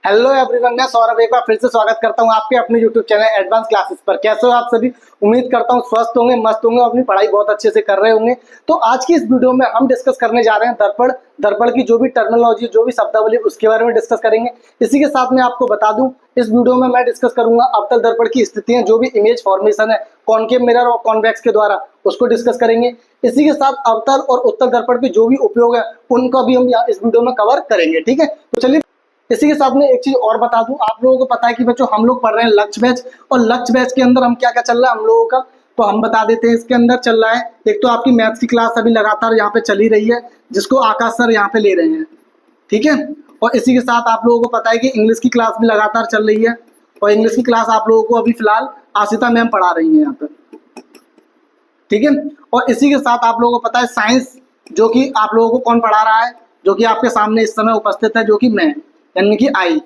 Hello everyone, मैं सौरभ एक बार फिर से स्वागत करता हूं आपके अपने यूट्यूब चैनल एडवांस क्लासेस पर। कैसे हो आप सभी? उम्मीद करता हूं स्वस्थ होंगे, मस्त होंगे, अपनी पढ़ाई बहुत अच्छे से कर रहे होंगे। तो आज की इस वीडियो में हम डिस्कस करने जा रहे हैं दर्पण। दर्पण की जो भी टर्मिनोलॉजी, जो भी शब्दावली, उसके बारे में डिस्कस करेंगे। इसी के साथ मैं आपको बता दूं, इस वीडियो में मैं डिस्कस करूंगा अवतल दर्पण की स्थितियां, जो भी इमेज फॉर्मेशन है कॉनकेव मिरर और कॉन्वेक्स के द्वारा, उसको डिस्कस करेंगे। इसी के साथ अवतल और उत्तल दर्पण के जो भी उपयोग है उनका भी हम इस वीडियो में कवर करेंगे। ठीक है, तो चलिए। इसी के साथ में एक चीज और बता दूं, आप लोगों को पता है कि बच्चों हम लोग पढ़ रहे हैं लक्ष्य बैच, और लक्ष्य बैच के अंदर हम क्या क्या चल रहा है हम लोगों का, तो हम बता देते हैं। इसके अंदर चल रहा है, एक तो आपकी मैथ्स की क्लास अभी लगातार यहाँ पे चली रही है, जिसको आकाश सर यहाँ पे ले रहे हैं। ठीक है, और इसी के साथ आप लोगों को पता है कि इंग्लिश की क्लास भी लगातार चल रही है, और इंग्लिश की क्लास आप लोगों को अभी फिलहाल आशिता मैम पढ़ा रही है यहाँ पे। ठीक है, और इसी के साथ आप लोगों को पता है साइंस, जो कि आप लोगों को कौन पढ़ा रहा है, जो कि आपके सामने इस समय उपस्थित है, जो कि मैं, यानी कि आई।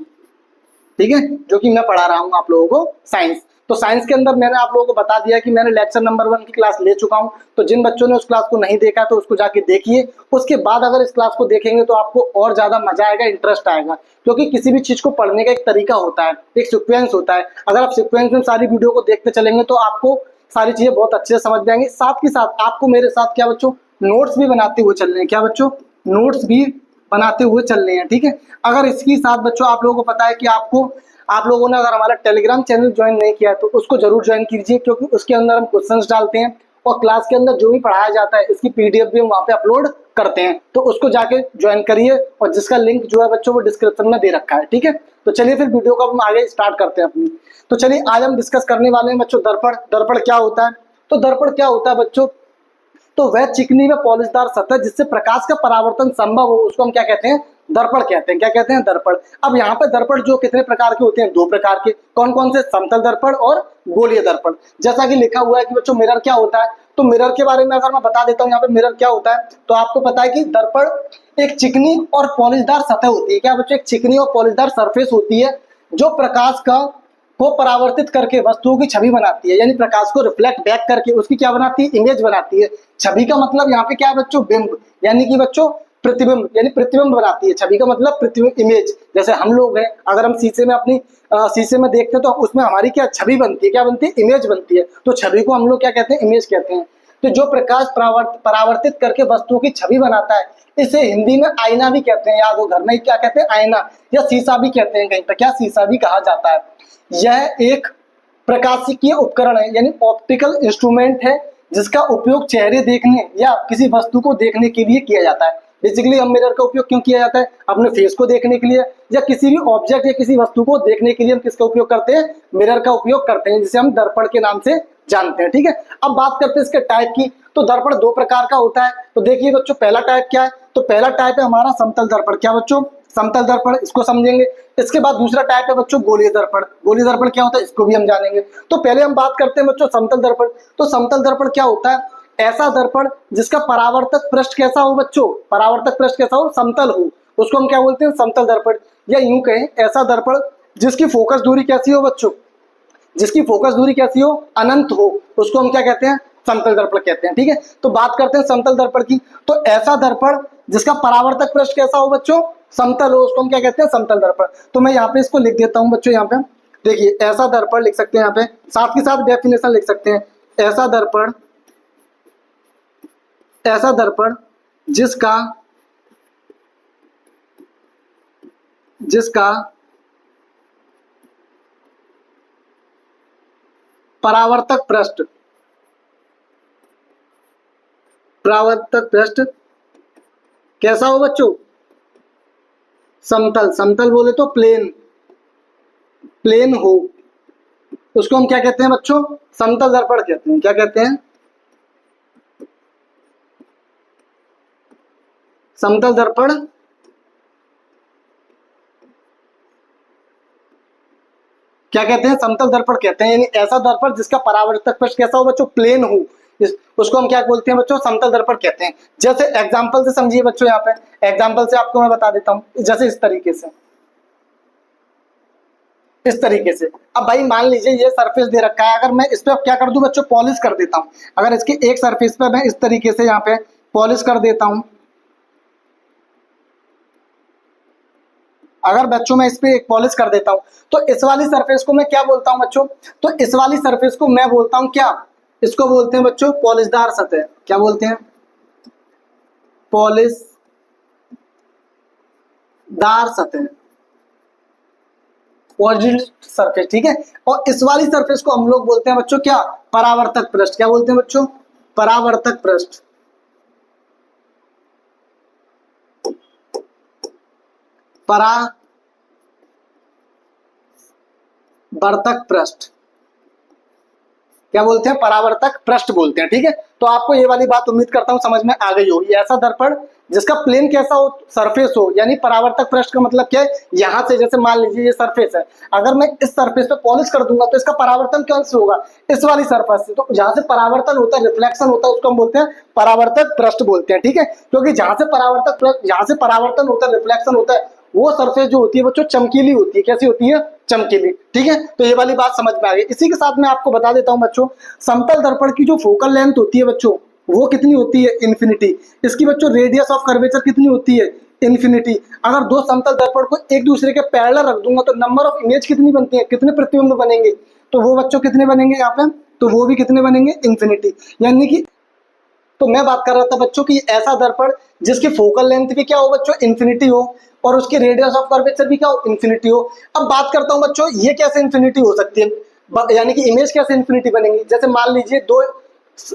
ठीक है, जो कि मैं पढ़ा रहा हूँ आप लोगों को साइंस। तो साइंस के अंदर मैंने आप लोगों को बता दिया कि मैंने लेक्चर नंबर 1 की क्लास ले चुका हूँ। तो जिन बच्चों ने उस क्लास को नहीं देखा तो उसको जाके देखिए। उसके बाद अगर इस क्लास को देखेंगे तो आपको और ज्यादा मजा आएगा, इंटरेस्ट आएगा, क्योंकि किसी भी चीज को पढ़ने का एक तरीका होता है, एक सिक्वेंस होता है। अगर आप सिक्वेंस में सारी वीडियो को देखते चलेंगे तो आपको सारी चीजें बहुत अच्छे से समझ जाएंगे। साथ के साथ आपको मेरे साथ क्या बच्चों, नोट्स भी बनाते हुए चलने हैं। क्या बच्चों, नोट्स भी बनाते हुए चलने हैं। ठीक है, अगर इसके साथ बच्चों आप लोगों को पता है कि आप लोगों ने अगर हमारा टेलीग्राम चैनल ज्वाइन नहीं किया तो उसको जरूर ज्वाइन कीजिए, क्योंकि उसके अंदर हम क्वेश्चंस डालते हैं और क्लास के अंदर जो भी पढ़ाया जाता है इसकी पीडीएफ भी हम वहाँ पे अपलोड करते हैं। तो उसको जाके ज्वाइन करिए, और जिसका लिंक जो है बच्चों वो डिस्क्रिप्शन में दे रखा है। ठीक है, तो चलिए फिर वीडियो को हम आगे स्टार्ट करते हैं अपनी। तो चलिए आज हम डिस्कस करने वाले हैं बच्चों दर्पण। दर्पण क्या होता है? तो दर्पण क्या होता है बच्चों, तो वह चिकनी व पॉलिशदार सतह जिससे प्रकाश का परावर्तन संभव हो, उसको हम क्या कहते हैं, दर्पण कहते हैं। क्या कहते हैं, दर्पण। अब यहाँ पे दर्पण जो कितने प्रकार के होते हैं, 2 प्रकार के। कौन कौन से? समतल दर्पण और गोलीय दर्पण। जैसा कि लिखा हुआ है कि बच्चों मिरर क्या होता है, तो मिरर के बारे में अगर मैं बता देता हूँ यहाँ पे मिरर क्या होता है, तो आपको पता है कि दर्पण एक चिकनी और पॉलिशदार सतह होती है। क्या बच्चों, एक चिकनी और पॉलिशदार सरफेस होती है जो प्रकाश को परावर्तित करके वस्तुओं की छवि बनाती है, यानी प्रकाश को रिफ्लेक्ट बैक करके उसकी क्या बनाती है, इमेज बनाती है। छवि का मतलब यहाँ पे क्या है बच्चों, बिंब, यानी कि बच्चों प्रतिबिंब, यानी प्रतिबिंब बनाती है। छवि का मतलब प्रतिबिंब, इमेज। जैसे हम लोग हैं, अगर हम शीशे में अपनी शीशे में देखते हैं तो उसमें हमारी क्या छवि बनती है, क्या बनती है, इमेज बनती है। तो छवि को हम लोग क्या कहते हैं, इमेज कहते हैं। तो जो प्रकाश परावर्तित करके वस्तुओं की छवि बनाता है, इसे हिंदी में आईना भी कहते हैं। याद हो, घर में क्या कहते हैं, आईना, या शीशा भी कहते हैं, कहीं पर क्या शीशा भी कहा जाता है। यह एक प्रकाशिकीय उपकरण है, यानी ऑप्टिकल इंस्ट्रूमेंट है, जिसका उपयोग चेहरे देखने या किसी वस्तु को देखने के लिए किया जाता है। बेसिकली हम मिरर का उपयोग क्यों किया जाता है, अपने फेस को देखने के लिए, या किसी भी ऑब्जेक्ट या किसी वस्तु को देखने के लिए हम किसका उपयोग करते हैं, मिरर का उपयोग करते हैं, जिसे हम दर्पण के नाम से जानते हैं। ठीक है, अब बात करते हैं इसके टाइप की। तो दर्पण 2 प्रकार का होता है। तो देखिए बच्चों, पहला टाइप क्या है, तो पहला टाइप है हमारा समतल दर्पण। क्या बच्चों, समतल दर्पण, इसको समझेंगे। इसके बाद दूसरा टाइप है बच्चों गोलीय दर्पण। गोलीय दर्पण क्या होता है, इसको भी हम जानेंगे। तो पहले हम बात करते हैं बच्चों समतल दर्पण। तो समतल दर्पण क्या होता है, ऐसा दर्पण जिसका परावर्तक पृष्ठ कैसा हो बच्चों, परावर्तक पृष्ठ कैसा हो, समतल हो, उसको हम क्या बोलते हैं, समतल दर्पण। या यूं कहें, ऐसा दर्पण जिसकी फोकस दूरी कैसी हो बच्चों, जिसकी फोकस दूरी कैसी हो, अनंत हो, उसको हम क्या कहते हैं, समतल दर्पण कहते हैं। ठीक है, तो बात करते हैं समतल दर्पण की। तो ऐसा दर्पण जिसका परावर्तक पृष्ठ कैसा हो बच्चों, समतल हो, उसको हम क्या कहते हैं, समतल दर्पण। तो मैं यहाँ पे इसको लिख देता हूँ बच्चों। यहाँ पे देखिए, ऐसा दर्पण लिख सकते हैं, यहाँ पे साथ के साथ डेफिनेशन लिख सकते हैं। ऐसा दर्पण, ऐसा दर्पण जिसका जिसका परावर्तक पृष्ठ, परावर्तक पृष्ठ कैसा हो बच्चों, समतल। समतल बोले तो प्लेन, प्लेन हो, उसको हम क्या कहते हैं बच्चों, समतल दर्पण कहते हैं। क्या कहते हैं, समतल दर्पण। क्या कहते हैं, समतल दर्पण कहते हैं, यानी ऐसा दर्पण जिसका परावर्तक पृष्ठ कैसा हो बच्चों, प्लेन हो, उसको हम क्या बोलते हैं बच्चों, समतल दर्पण कहते हैं। जैसे एग्जांपल से समझिए बच्चों, यहाँ पे एग्जांपल से आपको मैं बता देता हूं। जैसे इस तरीके से, इस तरीके से। अब भाई मान लीजिए ये सरफेस दे रखा है, अगर मैं इस पे क्या कर दूं बच्चों, पॉलिश कर देता हूं। अगर इसकी एक सरफेस पे मैं इस तरीके से यहाँ पे पॉलिश कर देता हूं, अगर बच्चों मैं इस पे एक पॉलिश कर देता हूं तो इस वाली सरफेस को मैं क्या बोलता हूं बच्चों, तो इस वाली सरफेस को मैं बोलता हूं क्या, इसको बोलते हैं बच्चों पॉलिशदार सतह। क्या बोलते हैं, पॉलिशदार सतह, पॉलिश्ड सरफेस, ठीक है। और इस वाली सरफेस को हम लोग बोलते हैं बच्चों क्या, परावर्तक पृष्ठ। क्या बोलते हैं बच्चों, परावर्तक पृष्ठ, परावर्तक पृष्ठ। क्या बोलते हैं, परावर्तक पृष्ठ बोलते हैं, ठीक है। तो आपको ये वाली बात उम्मीद करता हूं समझ में आ गई होगी। ऐसा दर्पण जिसका प्लेन कैसा हो, सरफेस हो, यानी परावर्तक पृष्ठ का मतलब क्या है, यहां से जैसे मान लीजिए ये सरफेस है, अगर मैं इस सरफेस पे पॉलिश कर दूंगा तो इसका परावर्तन कौन से होगा, इस वाली सरफेस से। तो जहां से परावर्तन होता है, रिफ्लेक्शन होता है, उसको हम बोलते हैं परावर्तक पृष्ठ बोलते हैं, ठीक है। क्योंकि जहां से परावर्तन होता है, रिफ्लेक्शन होता है, वो सरफेस जो होती है बच्चों चमकीली होती है। कैसी होती है, चमकीली, ठीक है। तो ये वाली बात समझ में आ गई। इसी के साथ मैं आपको बता देता हूं बच्चों, समतल दर्पण की जो फोकल लेंथ होती है बच्चों, वो कितनी होती है, इन्फिनिटी। इसकी बच्चों रेडियस ऑफ कर्वेचर कितनी होती है, इन्फिनिटी। अगर दो समतल दर्पण को एक दूसरे के पैरेलल रख दूंगा तो नंबर ऑफ इमेज कितनी बनती है, कितने प्रतिबिंब बनेंगे, तो वो बच्चों कितने बनेंगे यहाँ पे, तो वो भी कितने बनेंगे, इन्फिनिटी। यानी कि तो मैं बात कर रहा था बच्चों की ऐसा दर्पण जिसकी फोकल लेंथ भी क्या हो बच्चों, इन्फिनिटी हो, और उसकी रेडियस ऑफ कर्वेचर भी क्या हो, इन्फिनिटी हो। अब बात करता हूं बच्चों, ये कैसे इन्फिनिटी हो सकती है, यानी कि इमेज कैसे इन्फिनिटी बनेंगी। जैसे मान लीजिए दो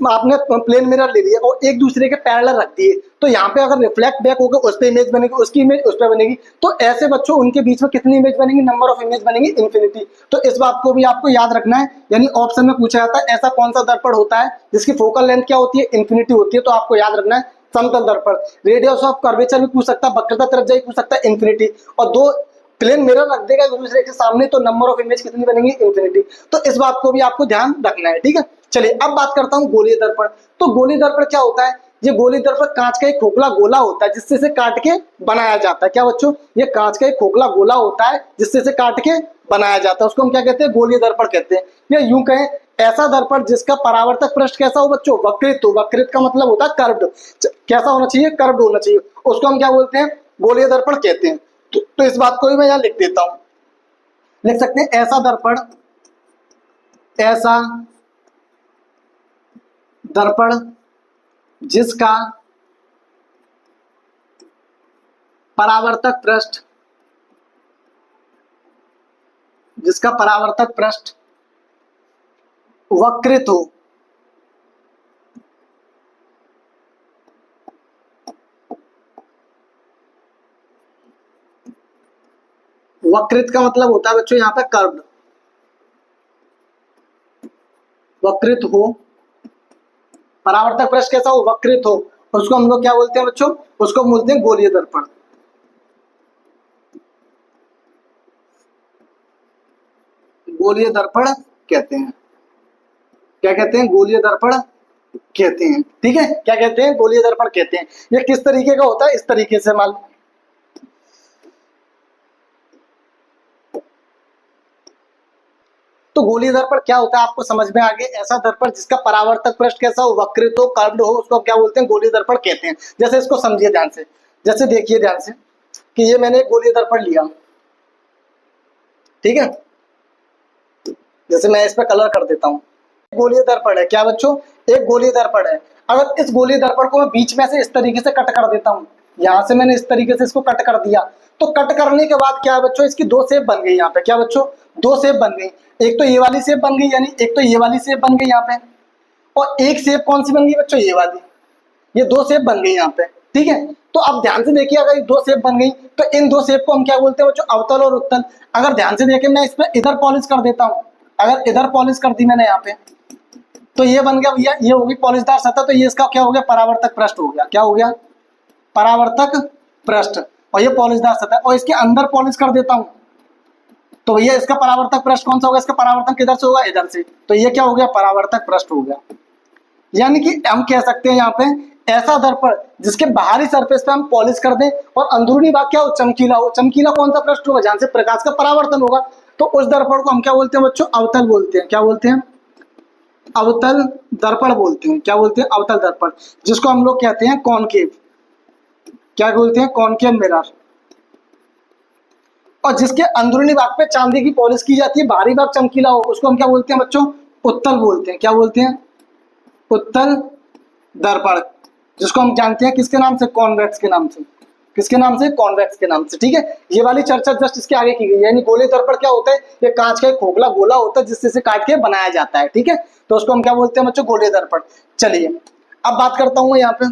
आपने प्लेन मिरर ले लिया और एक दूसरे के पैरेलल रख दिए, तो यहाँ पे अगर रिफ्लेक्ट बैक होगा उस पे इमेज बनेगी, उसकी इमेज उस पे बनेगी। तो ऐसे बच्चों उनके बीच में कितनी इमेज बनेगी, नंबर ऑफ इमेज बनेगी, इन्फिनिटी। तो इस बात को भी आपको याद रखना है। यानी ऑप्शन में पूछा जाता है ऐसा कौन सा दर्पण होता है जिसकी फोकल लेंथ क्या होती है, इन्फिनिटी होती है। तो आपको याद रखना है समतल दर्पण। रेडियस ऑफ कर्वेचर भी पूछ सकता है, वक्रता त्रिज्या भी पूछ सकता है, इन्फिनिटी। और दो प्लेन मिरर रख देगा एक दूसरे के सामने तो नंबर ऑफ इमेज कितनी बनेगी, इन्फिनिटी। तो इस बात को भी आपको ध्यान रखना है, ठीक है। चलिए अब बात करता हूं गोलीय दर्पण। तो गोलीय दर्पण क्या होता है, ये गोलीय दर्पण कांच का एक खोखला गोला होता है जिससे इसे काट के बनाया जाता है। क्या बच्चों, ये कांच का एक खोखला गोला होता है जिससे इसे काट के बनाया जाता है, उसको हम क्या कहते हैं, गोलीय दर्पण कहते हैं। या यूं कहें ऐसा दर्पण जिसका परावर्तक पृष्ठ कैसा हो बच्चों, वक्रित हो। वक्रित का मतलब होता है कर्व्ड, कैसा होना चाहिए, कर्व्ड होना चाहिए, उसको हम क्या बोलते हैं, गोलीय दर्पण कहते हैं। तो इस बात को भी मैं यहाँ लिख देता हूं, लिख सकते हैं ऐसा दर्पण, ऐसा दर्पण जिसका परावर्तक पृष्ठ, जिसका परावर्तक पृष्ठ वक्रित हो, वक्रित का मतलब होता है बच्चों यहाँ पे कर्व्ड, वक्रित हो, परावर्तक पृष्ठ कैसा हो, वक्रित हो, उसको हम लोग क्या बोलते हैं बच्चों, उसको बोलते हैं गोलीय दर्पण। गोलीय दर्पण कहते हैं, क्या कहते हैं, गोलीय दर्पण कहते हैं, ठीक है। क्या कहते हैं, गोलीय दर्पण कहते हैं। ये किस तरीके का होता है, इस तरीके से मान, तो गोलीय दर्पण क्या होता है आपको समझ में आ गया। ऐसा दर्पण जिसका परावर्तक पृष्ठ कैसा हो, वक्रित हो, कर्व्ड हो, उसको क्या बोलते हैं, गोलीय दर्पण कहते हैं। जैसे इसको समझिए ध्यान से, जैसे देखिए ध्यान से कि ये मैंने एक गोलीय दर्पण लिया, ठीक है। जैसे मैं इस पर कलर कर देता हूँ, गोलीय दर्पण है, क्या बच्चों, एक गोलीय दर्पण है। अगर इस गोलीय दर्पण को मैं बीच में से इस तरीके से कट कर देता हूँ, यहाँ से मैंने इस तरीके से इसको कट कर दिया, तो कट करने के बाद क्या बच्चों, इसकी दो शेप बन गई यहाँ पे। क्या बच्चों, दो शेप बन गई। एक तो ये वाली शेप बन गई, यानी एक तो ये वाली शेप बन गई यहाँ पे, और एक शेप कौन सी बन गई बच्चों, ये वाली। ये दो शेप बन गई यहाँ पे, ठीक है। तो अब ध्यान से देखिए, अगर दो शेप बन गई तो इन दो शेप को हम क्या बोलते हैं बच्चों, अवतल और उत्तल। अगर ध्यान से देखें, मैं इस पर इधर पॉलिश कर देता हूँ, अगर इधर पॉलिश कर दी मैंने यहाँ पे, तो ये बन गया भैया, ये होगी पॉलिशदार सतह। तो ये इसका क्या हो गया, परावर्तक पृष्ठ हो गया। क्या हो गया, परावर्तक पृष्ठ। और ये पॉलिशदार सतह, और इसके अंदर पॉलिश कर देता हूं तो भैया इसका परावर्तक पृष्ठ कौन सा होगा, इसका परावर्तन किधर से होगा, इधर से। तो ये क्या हो गया, परावर्तक पृष्ठ हो गया। यानी कि हम कह सकते हैं यहाँ पे ऐसा दर्पण जिसके बाहरी सरफेस पे हम पॉलिश कर दें और अंदरूनी भाग क्या हो, चमकीला हो। चमकीला कौन सा पृष्ठ होगा, जहां से प्रकाश का परावर्तन होगा। तो उस दर्पण को हम क्या बोलते हैं बच्चों, अवतल बोलते हैं। क्या बोलते हैं, अवतल दर्पण बोलते हैं। क्या बोलते हैं, अवतल दर्पण, जिसको हम लोग कहते हैं कॉनकेव। क्या बोलते हैं, कॉनकेव मिरर। और जिसके अंदरूनी भाग पे चांदी की पॉलिश की जाती है, बाहरी भाग चमकीला हो, उसको हम क्या बोलते हैं बच्चों? उत्तल बोलते हैं। क्या बोलते हैं? उत्तल दर्पण, जिसको हम जानते हैं किसके नाम से? कॉन्वेक्स के नाम से। किसके नाम से? कॉन्वेक्स के नाम से। ठीक है, ये वाली चर्चा जस्ट इसके आगे की गई। यानी गोले दर्पण क्या होता है? ये कांच का एक खोखला गोला होता है जिससे काट के बनाया जाता है। ठीक है, तो उसको हम क्या बोलते हैं बच्चों? गोले दर्पण। चलिए अब बात करता हूँ यहाँ पे,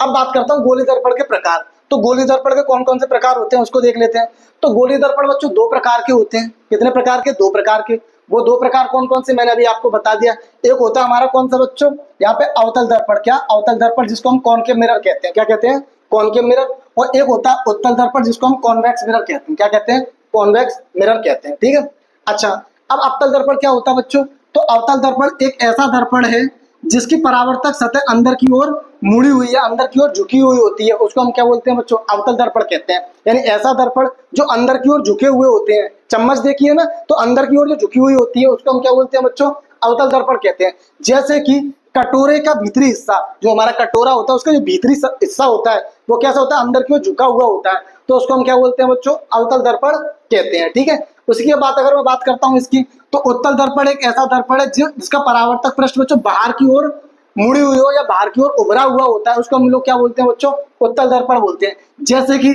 अब बात करता हूँ गोले दर्पण के प्रकार। तो गोले दर्पण के कौन कौन से प्रकार होते हैं उसको देख लेते हैं। तो गोले दर्पण बच्चों दो प्रकार के होते हैं। कितने प्रकार के? दो प्रकार के। वो दो प्रकार कौन कौन से मैंने अभी आपको बता दिया। एक होता है हमारा कौन सा बच्चों? यहाँ पे अवतल दर्पण। क्या? अवतल दर्पण, जिसको हम कॉनकेव मिरर कहते हैं। क्या कहते हैं? Concave mirror. और एक होता है उत्तल दर्पण, जिसको हम कॉन्वेक्स मिरर कहते हैं। क्या कहते हैं? कॉन्वेक्स मिरर कहते हैं। ठीक है, अच्छा अब अवतल दर्पण क्या होता है बच्चों? तो अवतल दर्पण एक ऐसा दर्पण है जिसकी परावर्तक सतह अंदर की ओर मुड़ी हुई है, अंदर की ओर झुकी हुई होती है, उसको हम क्या बोलते हैं बच्चों? अवतल दर्पण कहते हैं। यानी ऐसा दर्पण जो अंदर की ओर झुके हुए होते हैं। चम्मच देखिए ना, तो अंदर की ओर जो झुकी हुई होती है उसको हम क्या बोलते हैं बच्चों? अवतल दर्पण कहते हैं। जैसे कि कटोरे का भीतरी हिस्सा, जो हमारा कटोरा होता है उसका जो भीतरी हिस्सा होता है वो कैसा होता है? अंदर की ओर झुका हुआ होता है, तो उसको हम क्या बोलते हैं बच्चों? अवतल दर्पण कहते हैं। ठीक है, उसी की बात अगर मैं बात करता हूँ इसकी, तो उत्तल दर्पण एक ऐसा दर्पण है जिसका परावर्तक पृष्ठ बच्चों बाहर की ओर मुड़ी हुई हो या बाहर की ओर उभरा हुआ होता है, उसको हम लोग क्या बोलते हैं बच्चों? उत्तल दर्पण बोलते हैं। जैसे कि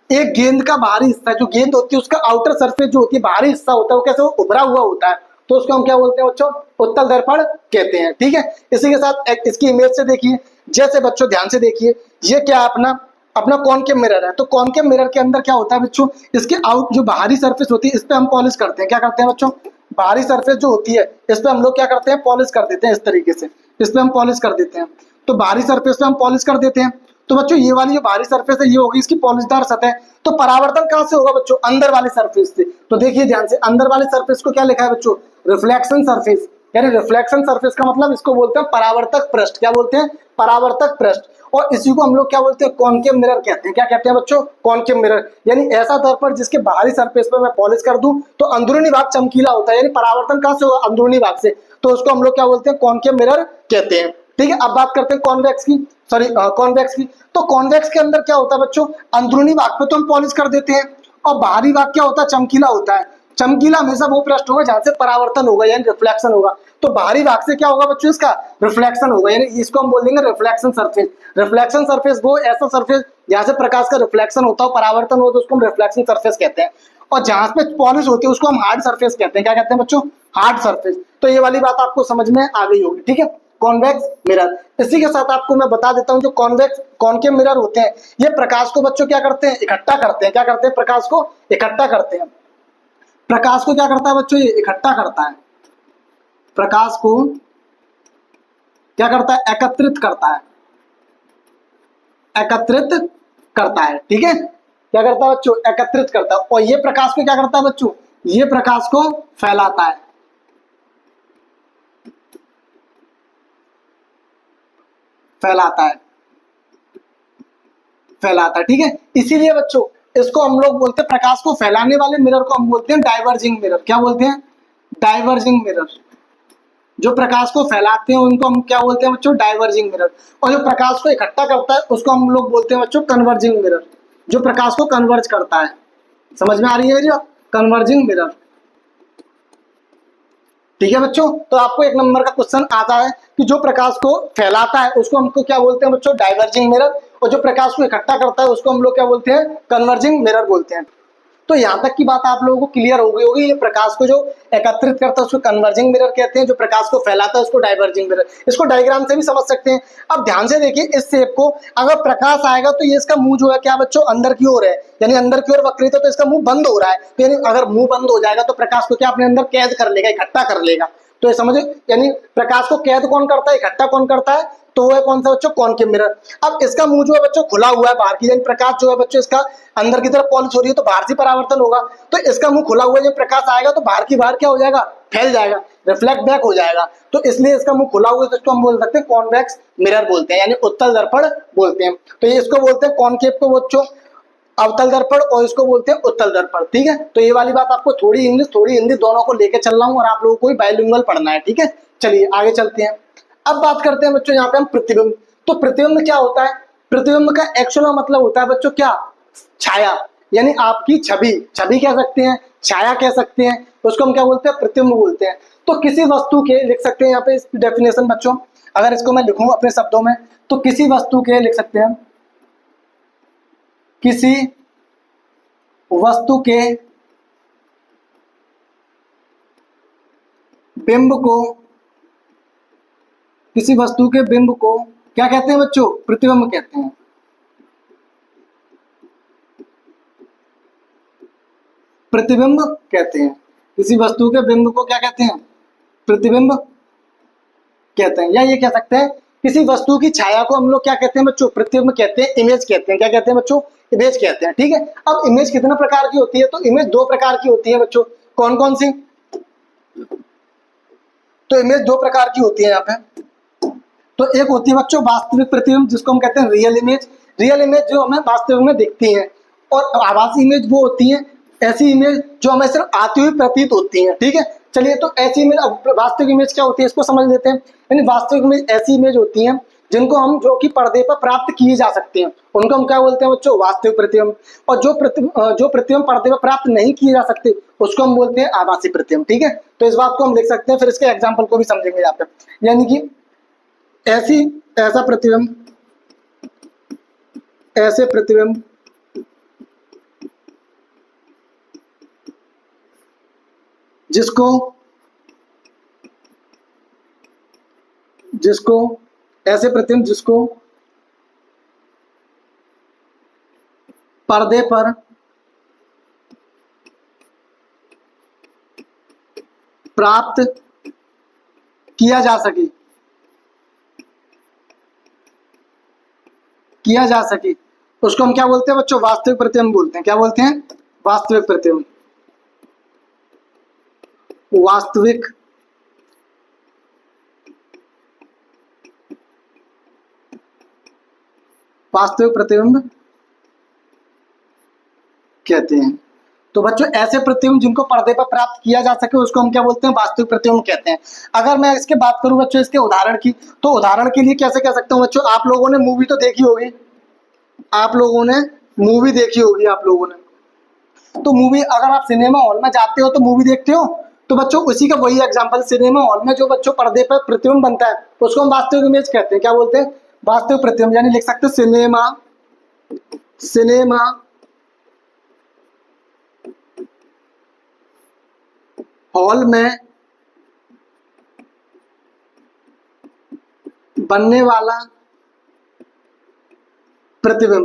एक गेंद का बाहरी हिस्सा, जो गेंद होती है उसका आउटर सरफेस जो होती है, बाहरी हिस्सा होता है, वो कैसे उभरा हुआ होता है, तो उसको हम क्या बोलते हैं बच्चों? उत्तल दर्पण कहते हैं। ठीक है, इसी के साथ इसकी इमेज से देखिए, जैसे बच्चों ध्यान से देखिए, ये क्या अपना अपना कॉनकेव मिरर है। तो कॉनकेव मिरर के अंदर क्या होता है बच्चों? इसके आउट जो बाहरी सरफेस होती है इस पे हम पॉलिश करते हैं। क्या करते हैं बच्चों? बाहरी सरफेस जो होती है इस पे हम लोग क्या करते हैं? पॉलिश कर देते हैं। इस तरीके से इस पे हम पॉलिश कर देते हैं। तो बाहरी सरफेस पे हम पॉलिश कर देते हैं। तो बच्चों ये वाली जो बाहरी सरफेस है ये होगी इसकी पॉलिशदार सतह। तो परावर्तन कहाँ से होगा बच्चों? अंदर वाले सरफेस से। तो देखिए ध्यान से, अंदर वाले सरफेस को क्या लिखा है बच्चों? Reflection surface. यानी रिफ्लेक्शन सरफेस का मतलब इसको बोलते हैं परावर्तक पृष्ठ। क्या बोलते हैं? परावर्तक पृष्ठ। और इसी को हम लोग क्या बोलते हैं? कॉनकेव मिरर कहते हैं। क्या कहते हैं बच्चों? Concave mirror. यानी ऐसा दर्पण जिसके बाहरी सरफेस पर मैं पॉलिश कर दूं तो अंदरूनी भाग चमकीला होता है। यानी परावर्तन कहां से होगा? अंदरूनी भाग से। तो उसको हम लोग क्या बोलते हैं? कॉनकेव मिरर कहते हैं। ठीक है, अब बात करते हैं कॉन्वेक्स की, सॉरी कॉन्वेक्स की। तो कॉन्वेक्स के अंदर क्या होता है बच्चों? अंदरूनी भाग पे तो हम पॉलिश कर देते हैं और बाहरी भाग क्या होता है? चमकीला होता है। चमकीला हमेशा वो पृष्ठ होगा जहां से परावर्तन होगा यानी रिफ्लेक्शन होगा। तो बाहरी भाग से क्या होगा बच्चों? इसका रिफ्लेक्शन होगा। यानी इसको हम बोल देंगे रिफ्लेक्शन सरफेस। रिफ्लेक्शन सरफेस वो ऐसा सरफेस जहां से प्रकाश का रिफ्लेक्शन होता हो, परावर्तन हो, तो उसको हम रिफ्लेक्शन सरफेस कहते हैं। और जहां पे पॉलिश होती है उसको हम हार्ड सरफेस कहते हैं। क्या कहते हैं बच्चों? Hard surface. तो ये वाली बात आपको समझ में आ गई होगी। ठीक है, कॉन्वेक्स मिरर। इसी के साथ आपको मैं बता देता हूं जो कॉन्वेक्स कॉनकेव मिरर होते हैं ये प्रकाश को बच्चों क्या करते हैं? इकट्ठा करते हैं। क्या करते हैं? प्रकाश को इकट्ठा करते हैं। प्रकाश को क्या करता है बच्चों? ये इकट्ठा करता है। प्रकाश को क्या करता है? एकत्रित करता है। एकत्रित करता है। ठीक है, क्या करता है बच्चों? एकत्रित करता है। और ये प्रकाश को क्या करता है बच्चों? ये प्रकाश को फैलाता है। फैलाता है। फैलाता है। ठीक है, इसीलिए बच्चों इसको हम लोग बोलते हैं, प्रकाश को फैलाने वाले मिरर को हम बोलते हैं डाइवर्जिंग मिरर। क्या बोलते हैं? Diverging mirror. जो प्रकाश को फैलाते हैं उनको हम क्या बोलते हैं बच्चों? Diverging mirror. और जो प्रकाश को इकट्ठा करता है उसको हम लोग बोलते हैं बच्चों कन्वर्जिंग मिरर। जो प्रकाश को कन्वर्ज करता है। समझ में आ रही है? जो कन्वर्जिंग मिरर। ठीक है बच्चों, तो आपको एक नंबर का क्वेश्चन आता है कि जो प्रकाश को फैलाता है उसको हमको क्या बोलते हैं बच्चों? Diverging mirror. और जो प्रकाश को इकट्ठा करता है उसको हम लोग क्या बोलते हैं? कन्वर्जिंग मिरर बोलते हैं। तो यहाँ तक की बात आप लोगों को क्लियर हो गई होगी। ये प्रकाश को जो एकत्रित करता है उसको कन्वर्जिंग मिरर कहते हैं, जो प्रकाश को फैलाता है उसको डाइवर्जिंग मिरर। इसको डायग्राम से भी समझ सकते हैं। अब ध्यान से देखिए इस शेप को, अगर प्रकाश आएगा तो ये इसका मुंह जो है क्या बच्चों? अंदर की ओर है, यानी अंदर की ओर वक्रित है, तो इसका मुंह बंद हो रहा है। तो यानी अगर मुंह बंद हो जाएगा तो प्रकाश को क्या अपने अंदर कैद कर लेगा, इकट्ठा कर लेगा। तो ये समझो, यानी प्रकाश को कैद कौन करता है? इकट्ठा कौन करता है? तो वो है कौन सा बच्चों? Concave mirror. अब इसका मुंह जो है बच्चों खुला हुआ है बाहर की, यानी प्रकाश जो है बच्चों इसका अंदर की तरफ पॉलिश हो रही है तो बाहर से परावर्तन होगा। तो इसका मुंह खुला हुआ है, जब प्रकाश आएगा तो बाहर की बाहर क्या हो जाएगा? फैल जाएगा, रिफ्लेक्ट बैक हो जाएगा। तो इसलिए इसका मुंह खुला हुआ है, तो इसको हम बोल सकते हैं कॉन्वेक्स मिरर बोलते हैं, यानी उत्तल दर्पण बोलते हैं। तो ये इसको बोलते हैं कॉनकेव को बच्चों अवतल दर्पण, और इसको बोलते हैं उत्तल दर्पण। ठीक है, तो ये वाली बात आपको थोड़ी इंग्लिश थोड़ी हिंदी दोनों को लेके चल रहा हूँ और आप लोगों को भी बाइलिंगुअल पढ़ना है। ठीक है, चलिए आगे चलते हैं। अब बात करते हैं बच्चों यहाँ पे हम प्रतिबिंब। तो प्रतिबिंब क्या होता है? प्रतिबिंब का एक्चुअल मतलब होता है बच्चों क्या? छाया। यानी आपकी छवि, छवि कह सकते हैं, छाया कह सकते हैं, उसको हम क्या बोलते हैं, प्रतिबिंब बोलते हैं। तो किसी वस्तु के लिख सकते हैं यहाँ पे इसकी डेफिनेशन बच्चों, अगर इसको मैं लिखूं अपने शब्दों में तो किसी वस्तु के लिख सकते हैं, किसी वस्तु के बिंब को, किसी वस्तु के बिंब को क्या कहते हैं बच्चों, प्रतिबिंब कहते हैं। प्रतिबिंब कहते हैं, किसी वस्तु के बिंब को क्या कहते हैं, प्रतिबिंब कहते हैं। या ये कह सकते हैं किसी वस्तु की छाया को हम लोग क्या कहते हैं बच्चों, प्रतिबिंब कहते हैं, इमेज कहते हैं। क्या कहते हैं बच्चों, इमेज कहते हैं। ठीक है, अब इमेज कितने प्रकार की होती है, तो इमेज दो प्रकार की होती है बच्चों। कौन कौन सी, तो इमेज दो प्रकार की होती है यहाँ पे। तो एक होती है बच्चों वास्तविक प्रतिबिंब, जिसको हम कहते हैं रियल इमेज। रियल इमेज जो हमें वास्तविक में दिखती है, और आभासी इमेज वो होती है ऐसी इमेज जो हमें सिर्फ आती हुई प्रतीत होती है। ठीक है, चलिए तो ऐसी इमेज, वास्तविक इमेज क्या होती है इसको समझ लेते हैं। यानी वास्तविक इमेज ऐसी इमेज होती है जिनको हम, जो कि पर्दे पर प्राप्त किए जा सकते हैं, उनको हम क्या बोलते हैं बच्चों, वास्तविक प्रतिबिंब। और जो प्रतिबिंब पर्दे पर प्राप्त नहीं किए जा सकते उसको हम बोलते हैं आभासी प्रतिबिंब। ठीक है, तो इस बात को हम लिख सकते हैं, फिर इसके एग्जाम्पल को भी समझेंगे यहाँ पे। यानी कि ऐसा प्रतिबिंब, ऐसे प्रतिबिंब ऐसे प्रतिबिंब जिसको पर्दे पर प्राप्त किया जा सके, उसको हम क्या बोलते हैं बच्चों, वास्तविक प्रतिबिंब बोलते हैं। क्या बोलते हैं, वास्तविक प्रतिबिंब। वास्तविक प्रतिबिंब कहते हैं। तो बच्चों ऐसे प्रतिबिंब जिनको पर्दे पर प्राप्त किया जा सके उसको हम क्या बोलते हैं, वास्तविक प्रतिबिंब कहते हैं। अगर मैं इसके बात करूं बच्चों इसके उदाहरण की, तो उदाहरण के लिए कैसे कह सकता हूं बच्चों, आप लोगों ने मूवी तो देखी होगी, आप लोगों ने तो मूवी, अगर आप सिनेमा हॉल में जाते हो तो मूवी देखते हो, तो बच्चों उसी का वही एग्जांपल, सिनेमा हॉल में जो बच्चों पर्दे पर प्रतिबिंब बनता है उसको हम वास्तविक इमेज कहते हैं। क्या बोलते हैं, वास्तविक प्रतिबिंब। यानी लिख सकते हैं सिनेमा हॉल में बनने वाला प्रतिबिंब,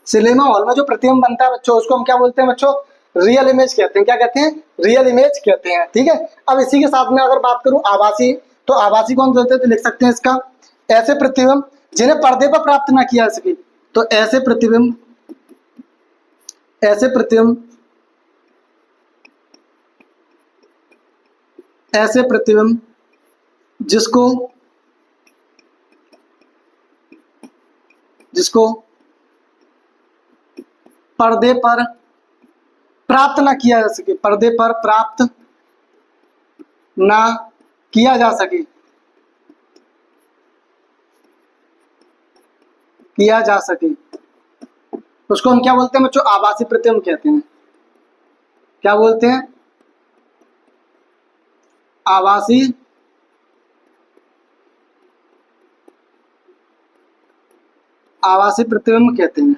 सिनेमा हॉल में जो प्रतिबिंब बनता है बच्चों उसको हम क्या बोलते हैं बच्चों, रियल इमेज कहते हैं। क्या कहते हैं, रियल इमेज कहते हैं। ठीक है, अब इसी के साथ में अगर बात करूं आभासी, तो आभासी कौन बोलते हैं, तो लिख सकते हैं इसका, ऐसे प्रतिबिंब जिन्हें पर्दे पर प्राप्त ना किया जा सके। तो ऐसे प्रतिबिंब जिसको पर्दे पर प्राप्त ना किया जा सके, पर्दे पर प्राप्त ना किया जा सके, उसको हम क्या बोलते हैं बच्चों, आभासी प्रतिबिंब कहते हैं। क्या बोलते हैं, आभासी प्रतिबिंब कहते हैं।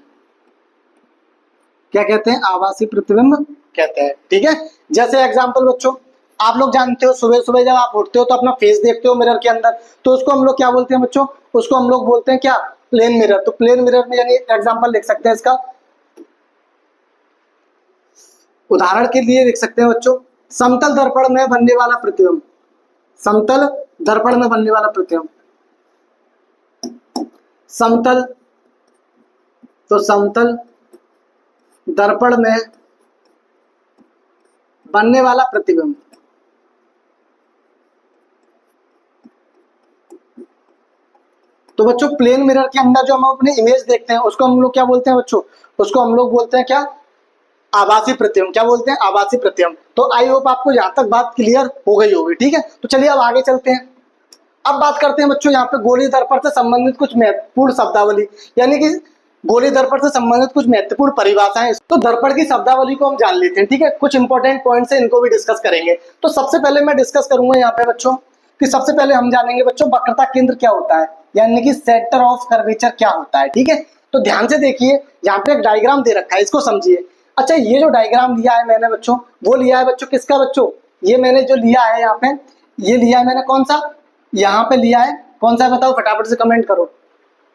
क्या कहते हैं, आभासी प्रतिबिंब कहते हैं। ठीक है, जैसे एग्जांपल बच्चों, आप लोग जानते हो सुबह सुबह जब आप उठते हो तो अपना फेस देखते हो मिरर के अंदर, तो उसको हम लोग क्या बोलते हैं बच्चों, उसको हम लोग बोलते हैं क्या, प्लेन मिरर। तो प्लेन मिरर में यानी एग्जांपल लिख सकते हैं इसका, उदाहरण के लिए लिख सकते हैं बच्चों, समतल दर्पण में बनने वाला प्रतिबिंब, समतल दर्पण में बनने वाला प्रतिबिंब, समतल दर्पण में बनने वाला प्रतिबिंब। तो बच्चों प्लेन मिरर के अंदर जो हम अपनी इमेज देखते हैं उसको हम लोग क्या बोलते हैं बच्चों, उसको हम लोग बोलते हैं क्या, आभासी प्रतिबिंब। क्या बोलते हैं, आभासी प्रतिबिंब। तो आई होप आपको यहाँ तक बात क्लियर हो गई होगी। ठीक है, तो चलिए अब आगे चलते हैं। अब बात करते हैं बच्चों यहाँ पे गोली दर्पण से संबंधित कुछ महत्वपूर्ण शब्दावली, यानी कि गोली दर्पण से संबंधित कुछ महत्वपूर्ण परिभाषाएं। तो दर्पण की शब्दावली को हम जान लेते हैं। ठीक है, कुछ इंपॉर्टेंट पॉइंट्स है, इनको भी डिस्कस करेंगे। तो सबसे पहले मैं डिस्कस करूंगा यहाँ पे बच्चों कि सबसे पहले हम जानेंगे बच्चों वक्रता केंद्र क्या होता है, यानी कि सेंटर ऑफ कर्वेचर क्या होता है। ठीक है, तो ध्यान से देखिए, यहाँ पे एक डायग्राम दे रखा है, इसको समझिए। अच्छा, ये जो डायग्राम लिया है मैंने बच्चों, वो लिया है बच्चों किसका बच्चों, ये मैंने जो लिया है यहाँ पे, ये लिया है मैंने कौन सा, यहाँ पे लिया है कौन सा, बताओ फटाफट से कमेंट करो,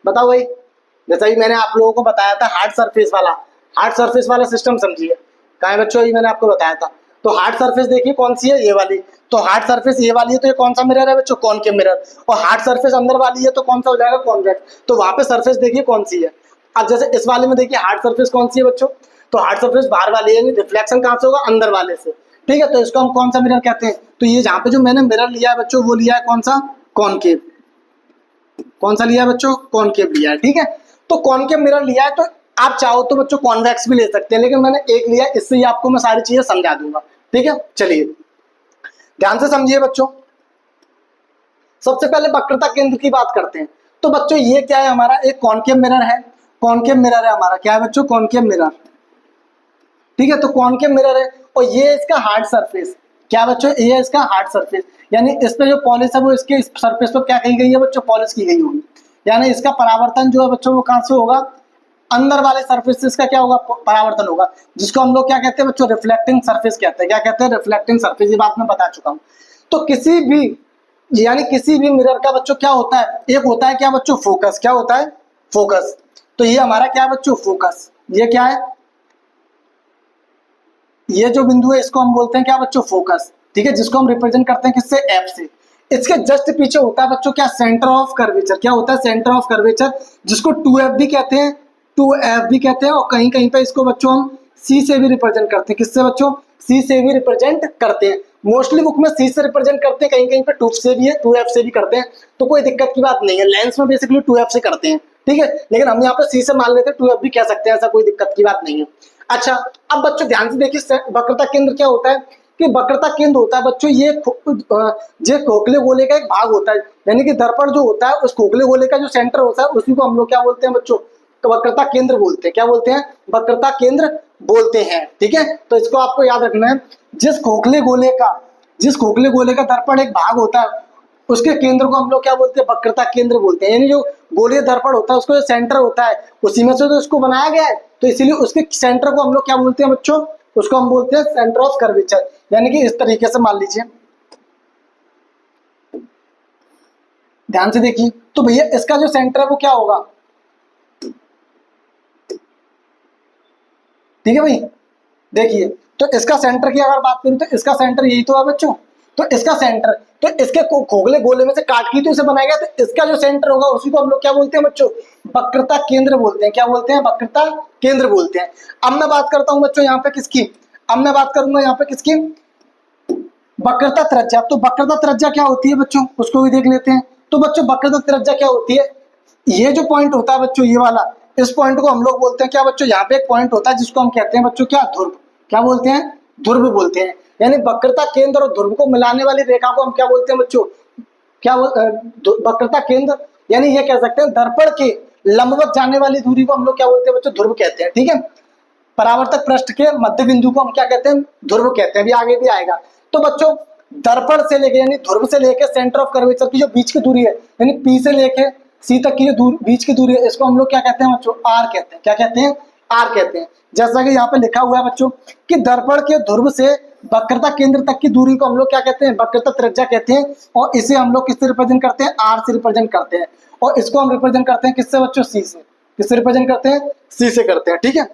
बताओ भाई। जैसा ही मैंने आप लोगों को बताया था हार्ड सरफेस वाला सिस्टम समझिए। कहाँ है बच्चों, ये मैंने आपको बताया था। तो हार्ड सरफेस देखिए कौन सी है, ये वाली। तो हार्ड सरफेस ये वाली है, तो ये कौन सा मिरर है बच्चों, कॉनकेव मिरर। और हार्ड सरफेस अंदर वाली है तो कौन सा हो जाएगा, कॉन्वेक्स। तो वहां पे सरफेस देखिए कौन सी है। अब जैसे इस वाले में देखिए हार्ड सरफेस कौन सी है बच्चों, तो हार्ड सरफेस बाहर वाली है, रिफ्लेक्शन कहाँ से होगा, अंदर वाले से। ठीक है, तो इसको हम कौन सा मिरर कहते हैं, तो ये जहाँ पे जो मैंने मिरर लिया है बच्चों, वो लिया है कौन सा, कॉनकेव। कौन सा लिया है बच्चों, कॉनकेव लिया है। ठीक है, तो कॉनकेव मिरर लिया है, तो आप चाहो तो बच्चों कॉन्वेक्स भी ले सकते हैं, लेकिन मैंने एक लिया, इससे ही आपको मैं सारी चीजें समझा दूंगा। ठीक है, चलिए ध्यान से समझिए बच्चों। सबसे पहले वक्रता केंद्र की बात करते हैं। तो बच्चों ये क्या है, हमारा एक कॉनकेव मिरर है, कॉनकेव मिरर है हमारा, क्या है बच्चों, कॉनकेव मिरर। ठीक है, तो कॉनकेव मिरर है, और ये इसका हार्ड सरफेस, क्या बच्चों, ये इसका हार्ड सरफेस, यानी इस पे जो पॉलिश है वो इसके सरफेस पर क्या की गई है बच्चों, पॉलिश की गई होगी। यानी इसका परावर्तन जो है बच्चों वो कहां से होगा, अंदर वाले सरफेस से इसका क्या होगा, परावर्तन होगा, जिसको हम लोग क्या कहते हैं बच्चों, रिफ्लेक्टिंग सरफेस कहते हैं। क्या कहते हैं, रिफ्लेक्टिंग सरफेस, ये बात मैं बता चुका हूँ। तो किसी भी, यानी किसी भी मिरर का बच्चों क्या होता है, एक होता है क्या बच्चों, फोकस। क्या होता है, फोकस। तो ये हमारा क्या है बच्चों, फोकस। ये क्या है, ये जो बिंदु है इसको हम बोलते हैं क्या बच्चों, फोकस। ठीक है, जिसको हम रिप्रेजेंट करते हैं किससे, एफ से। इसके जस्ट पीछे होता है बच्चों क्या, सेंटर ऑफ कर्वेचर। क्या होता है, सेंटर ऑफ कर्वेचर, जिसको 2F भी कहते हैं, 2F भी कहते हैं। और कहीं कहीं पे इसको बच्चों हम C से भी रिप्रेजेंट करते हैं। किससे बच्चों, C से भी रिप्रेजेंट करते हैं। मोस्टली बुक में C से रिप्रेजेंट करते हैं, कहीं कहीं पे 2 से भी है, 2F से भी करते हैं। तो कोई दिक्कत की बात नहीं है, लेंस में बेसिकली 2F से करते हैं। ठीक है, लेकिन हम यहाँ पे C से मान लेते हैं, 2F भी कह सकते हैं, ऐसा कोई दिक्कत की बात नहीं है। अच्छा, अब बच्चों ध्यान से देखिए, वक्रता केंद्र क्या होता है, कि वक्रता केंद्र होता है बच्चों ये खोखले गोले का एक भाग होता है, यानी कि दर्पण जो होता है उस खोखले गोले का जो सेंटर होता है उसी को हम लोग क्या बोलते हैं बच्चों, वक्रता केंद्र बोलते हैं। क्या बोलते हैं, वक्रता केंद्र बोलते हैं। ठीक है, तो इसको आपको याद रखना है, जिस खोखले गोले का दर्पण एक भाग होता है उसके केंद्र को हम लोग क्या बोलते हैं, वक्रता केंद्र बोलते हैं। यानी जो गोलीय दर्पण होता है उसको जो सेंटर होता है उसी में से तो इसको बनाया गया है, तो इसीलिए उसके सेंटर को हम लोग क्या बोलते हैं बच्चों, उसको हम बोलते हैं सेंटर ऑफ कर्वेचर। यानी कि इस तरीके से मान लीजिए, ध्यान से देखिए, तो भैया इसका जो सेंटर है वो क्या होगा, ठीक है भाई। देखिए, तो इसका सेंटर की अगर बात करूं तो इसका सेंटर यही तो है बच्चों, तो इसका सेंटर, तो इसके खोखले गोले में से काट की तो इसे बनाया गया, तो इसका जो सेंटर होगा उसी को हम लोग क्या बोलते हैं बच्चों, वक्रता केंद्र बोलते हैं। क्या बोलते हैं, वक्रता केंद्र बोलते हैं। अब मैं बात करता हूं बच्चों यहाँ पे किसकी, अब मैं बात करूंगा यहाँ पे किसकी, वक्रता त्रिज्या। तो वक्रता त्रिज्या क्या होती है बच्चों, उसको भी देख लेते हैं। तो बच्चों वक्रता त्रिज्या क्या होती है, ये जो पॉइंट होता है बच्चों, ये वाला, इस पॉइंट को हम लोग बोलते हैं क्या बच्चों, यहाँ पे एक पॉइंट होता है जिसको हम कहते हैं बच्चों क्या, ध्रुव। क्या बोलते हैं, ध्रुव बोलते हैं। यानी वक्रता केंद्र और ध्रुव को मिलाने वाली रेखा को हम क्या बोलते हैं बच्चों, क्या वक्रता केंद्र, यानी ये कह सकते हैं दर्पण के लंबवत जाने वाली दूरी को हम लोग क्या बोलते हैं बच्चों, ध्रुव कहते हैं। ठीक है, परावर्तक पृष्ठ के मध्य बिंदु को हम क्या कहते हैं, ध्रुव कहते हैं। अभी आगे भी आएगा। तो बच्चों दर्पण से लेके, यानी ध्रुव से लेके सेंटर ऑफ कर्वेचर की जो बीच की दूरी है, यानी P से लेके C तक की जो बीच की दूरी है, इसको हम लोग क्या कहते हैं बच्चों, R कहते हैं। क्या कहते हैं, R कहते हैं। जैसा कि यहाँ पे लिखा हुआ है बच्चों कि दर्पण के ध्रुव से वक्रता केंद्र तक की दूरी को हम लोग क्या कहते हैं, वक्रता त्रिज्या कहते हैं। और इसे हम लोग किससे रिप्रेजेंट करते हैं, R से रिप्रेजेंट करते हैं। और इसको हम रिप्रेजेंट करते हैं किससे बच्चों, C से। किससे रिप्रेजेंट करते हैं, C से करते हैं। ठीक है,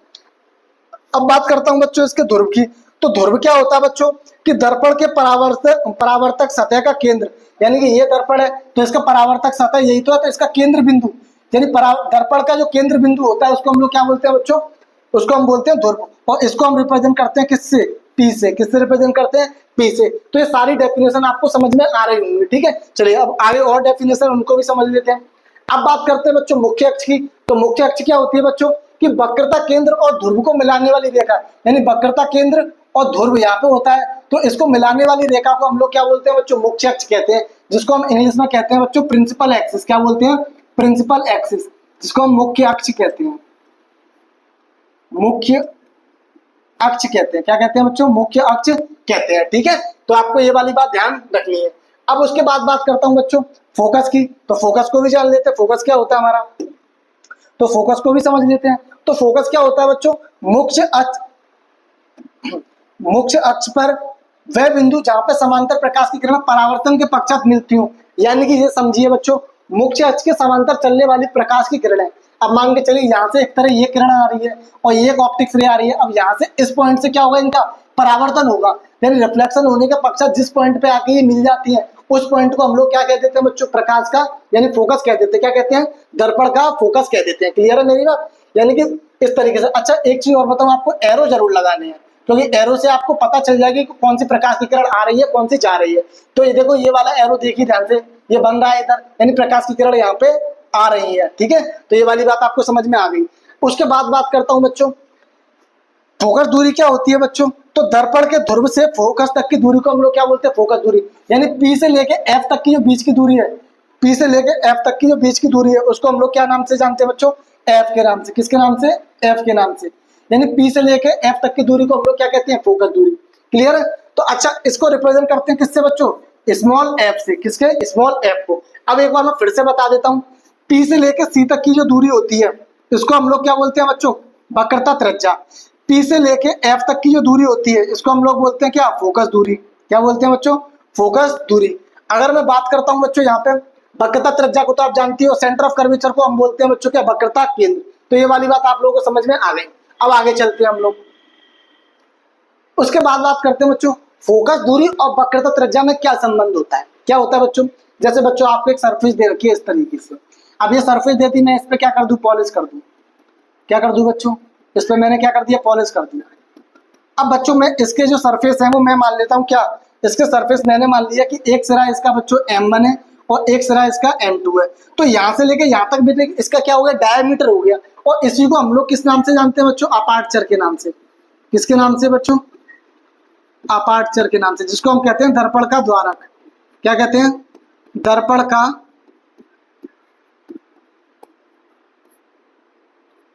अब बात करता हूं बच्चों इसके ध्रुव की। तो ध्रुव क्या होता है बच्चों, कि दर्पण के परावर्तक सतह का केंद्र, यानी कि ये दर्पण है तो इसका परावर्तक सतह यही तो है, तो इसका केंद्र बिंदु, यानी दर्पण का जो केंद्र बिंदु होता है उसको हम लोग क्या बोलते हैं बच्चों, उसको हम बोलते हैं ध्रुव। और इसको हम रिप्रेजेंट करते हैं किससे, P से। किससे रिप्रेजेंट करते हैं, P से। तो ये सारी डेफिनेशन आपको समझ में आ रही होंगी। ठीक है, चलिए अब आगे और डेफिनेशन उनको भी समझ लेते हैं। अब बात करते हैं बच्चों मुख्य अक्ष की। तो मुख्य अक्ष क्या होती है बच्चों, कि वक्रता केंद्र और ध्रुव को मिलाने वाली रेखा, यानी वक्रता केंद्र और ध्रुव यहाँ पे होता है। तो इसको मिलाने वाली रेखा को हम लोग क्या बोलते हैं बच्चों, मुख्य अक्ष कहते हैं, जिसको हम इंग्लिश में कहते हैं बच्चों प्रिंसिपल एक्सिस। क्या बोलते हैं, प्रिंसिपल एक्सिस, जिसको हम मुख्य अक्ष कहते हैं, मुख्य अक्ष कहते हैं। क्या कहते हैं बच्चों, मुख्य अक्ष कहते हैं। ठीक है, तो आपको ये वाली बात ध्यान रखनी है। अब उसके बाद बात करता हूं बच्चों फोकस की। तो फोकस को भी जान लेते हैं, फोकस क्या होता है हमारा, तो फोकस को भी समझ लेते हैं। तो फोकस क्या होता है बच्चों, मुख्य अक्ष पर वह बिंदु जहां पर समांतर प्रकाश की किरण परावर्तन के पश्चात मिलती हो। यानी कि ये समझिए बच्चों, मुख्य अक्ष के समांतर चलने वाली प्रकाश की किरण है। अब मान के चलिए यहाँ से एक तरह ये किरण आ रही है और ये एक ऑप्टिक्स रे आ रही है। अब यहाँ से इस पॉइंट से क्या होगा, इनका परावर्तन होगा, यानी रिफ्लेक्शन होने के पश्चात जिस पॉइंट पे आके ये मिल जाती है उस पॉइंट को हम लोग क्या कह देते हैं बच्चों, प्रकाश का यानी फोकस कह देते हैं। क्या कहते हैं, दर्पण का फोकस कह देते हैं। क्लियर है मेरी बात, यानी कि इस तरीके से। अच्छा एक चीज और बताऊं, आपको एरो जरूर लगाने हैं, क्योंकि एरो से आपको पता चल जाएगी कि कौन सी प्रकाश की किरण आ रही है, कौन सी जा रही है। तो ये देखो, ये वाला एरो देखिए ध्यान से, ये बन रहा है इधर, यानी प्रकाश की किरण यहाँ पे आ रही है। ठीक है, तो ये वाली बात आपको समझ में आ गई। उसके बाद बात करता हूं बच्चों, फोकस दूरी क्या होती है बच्चों, तो दर्पण के ध्रुव से फोकस तक की दूरी को हम लोग क्या बोलते हैं, फोकस दूरी। यानी पी से लेके एफ तक की जो बीच की दूरी है, पी से लेके एफ तक की जो बीच की दूरी है, उसको हम लोग क्या नाम से जानते हैं बच्चों, एफ के नाम से। किसके नाम से, एफ के नाम से। यानी पी से लेके एफ तक की दूरी को हम लोग क्या कहते हैं, फोकस दूरी। क्लियर है, तो अच्छा इसको रिप्रेजेंट करते हैं किससे बच्चों, स्मॉल एफ से। किसके, स्मॉल एफ को। अब एक बार मैं फिर से बता देता हूँ, पी से लेके सी तक की जो दूरी होती है इसको हम लोग क्या बोलते हैं बच्चों, वक्रता त्रिज्या। पी से लेके एफ तक की जो दूरी होती है इसको हम लोग बोलते हैं क्या, फोकस दूरी। क्या बोलते हैं बच्चों, फोकस दूरी। अगर मैं बात करता हूं बच्चों यहाँ पे वक्रता त्रिज्या को, तो आप जानती हो सेंटर ऑफ कर्वेचर को हम बोलते हैं बच्चों क्या, वक्रता केंद्र। तो ये वाली बात आप लोगों को समझ में आ गई। अब आगे चलते हैं हम लोग। उसके बाद बात करते हैं बच्चों फोकस दूरी और वक्रता त्रिज्या में क्या संबंध होता है। क्या होता है बच्चों, जैसे बच्चों आपको एक सरफेस दे रखी है इस तरीके से। अब ये सरफेस देती, मैं इस पे क्या कर दूं, पॉलिश कर दूं। क्या कर दूं बच्चों, इस पे मैंने क्या कर दिया, पॉलिश कर दिया। अब बच्चों मैं इसके जो सरफेस है वो मैं मान लेता हूँ क्या, इसके सरफेस मैंने मान लिया कि एक सिरा इसका बच्चों m1 है और एक सिरा इसका m2 है। तो यहाँ से लेके यहाँ तक भी इसका क्या हो गया, डायमीटर हो गया। और इसी को हम लोग किस नाम से जानते हैं बच्चों, अपार्चर के नाम से। किसके नाम से बच्चों, अपार्चर के नाम से, जिसको हम कहते हैं दर्पण का द्वारक। क्या कहते हैं, दर्पण का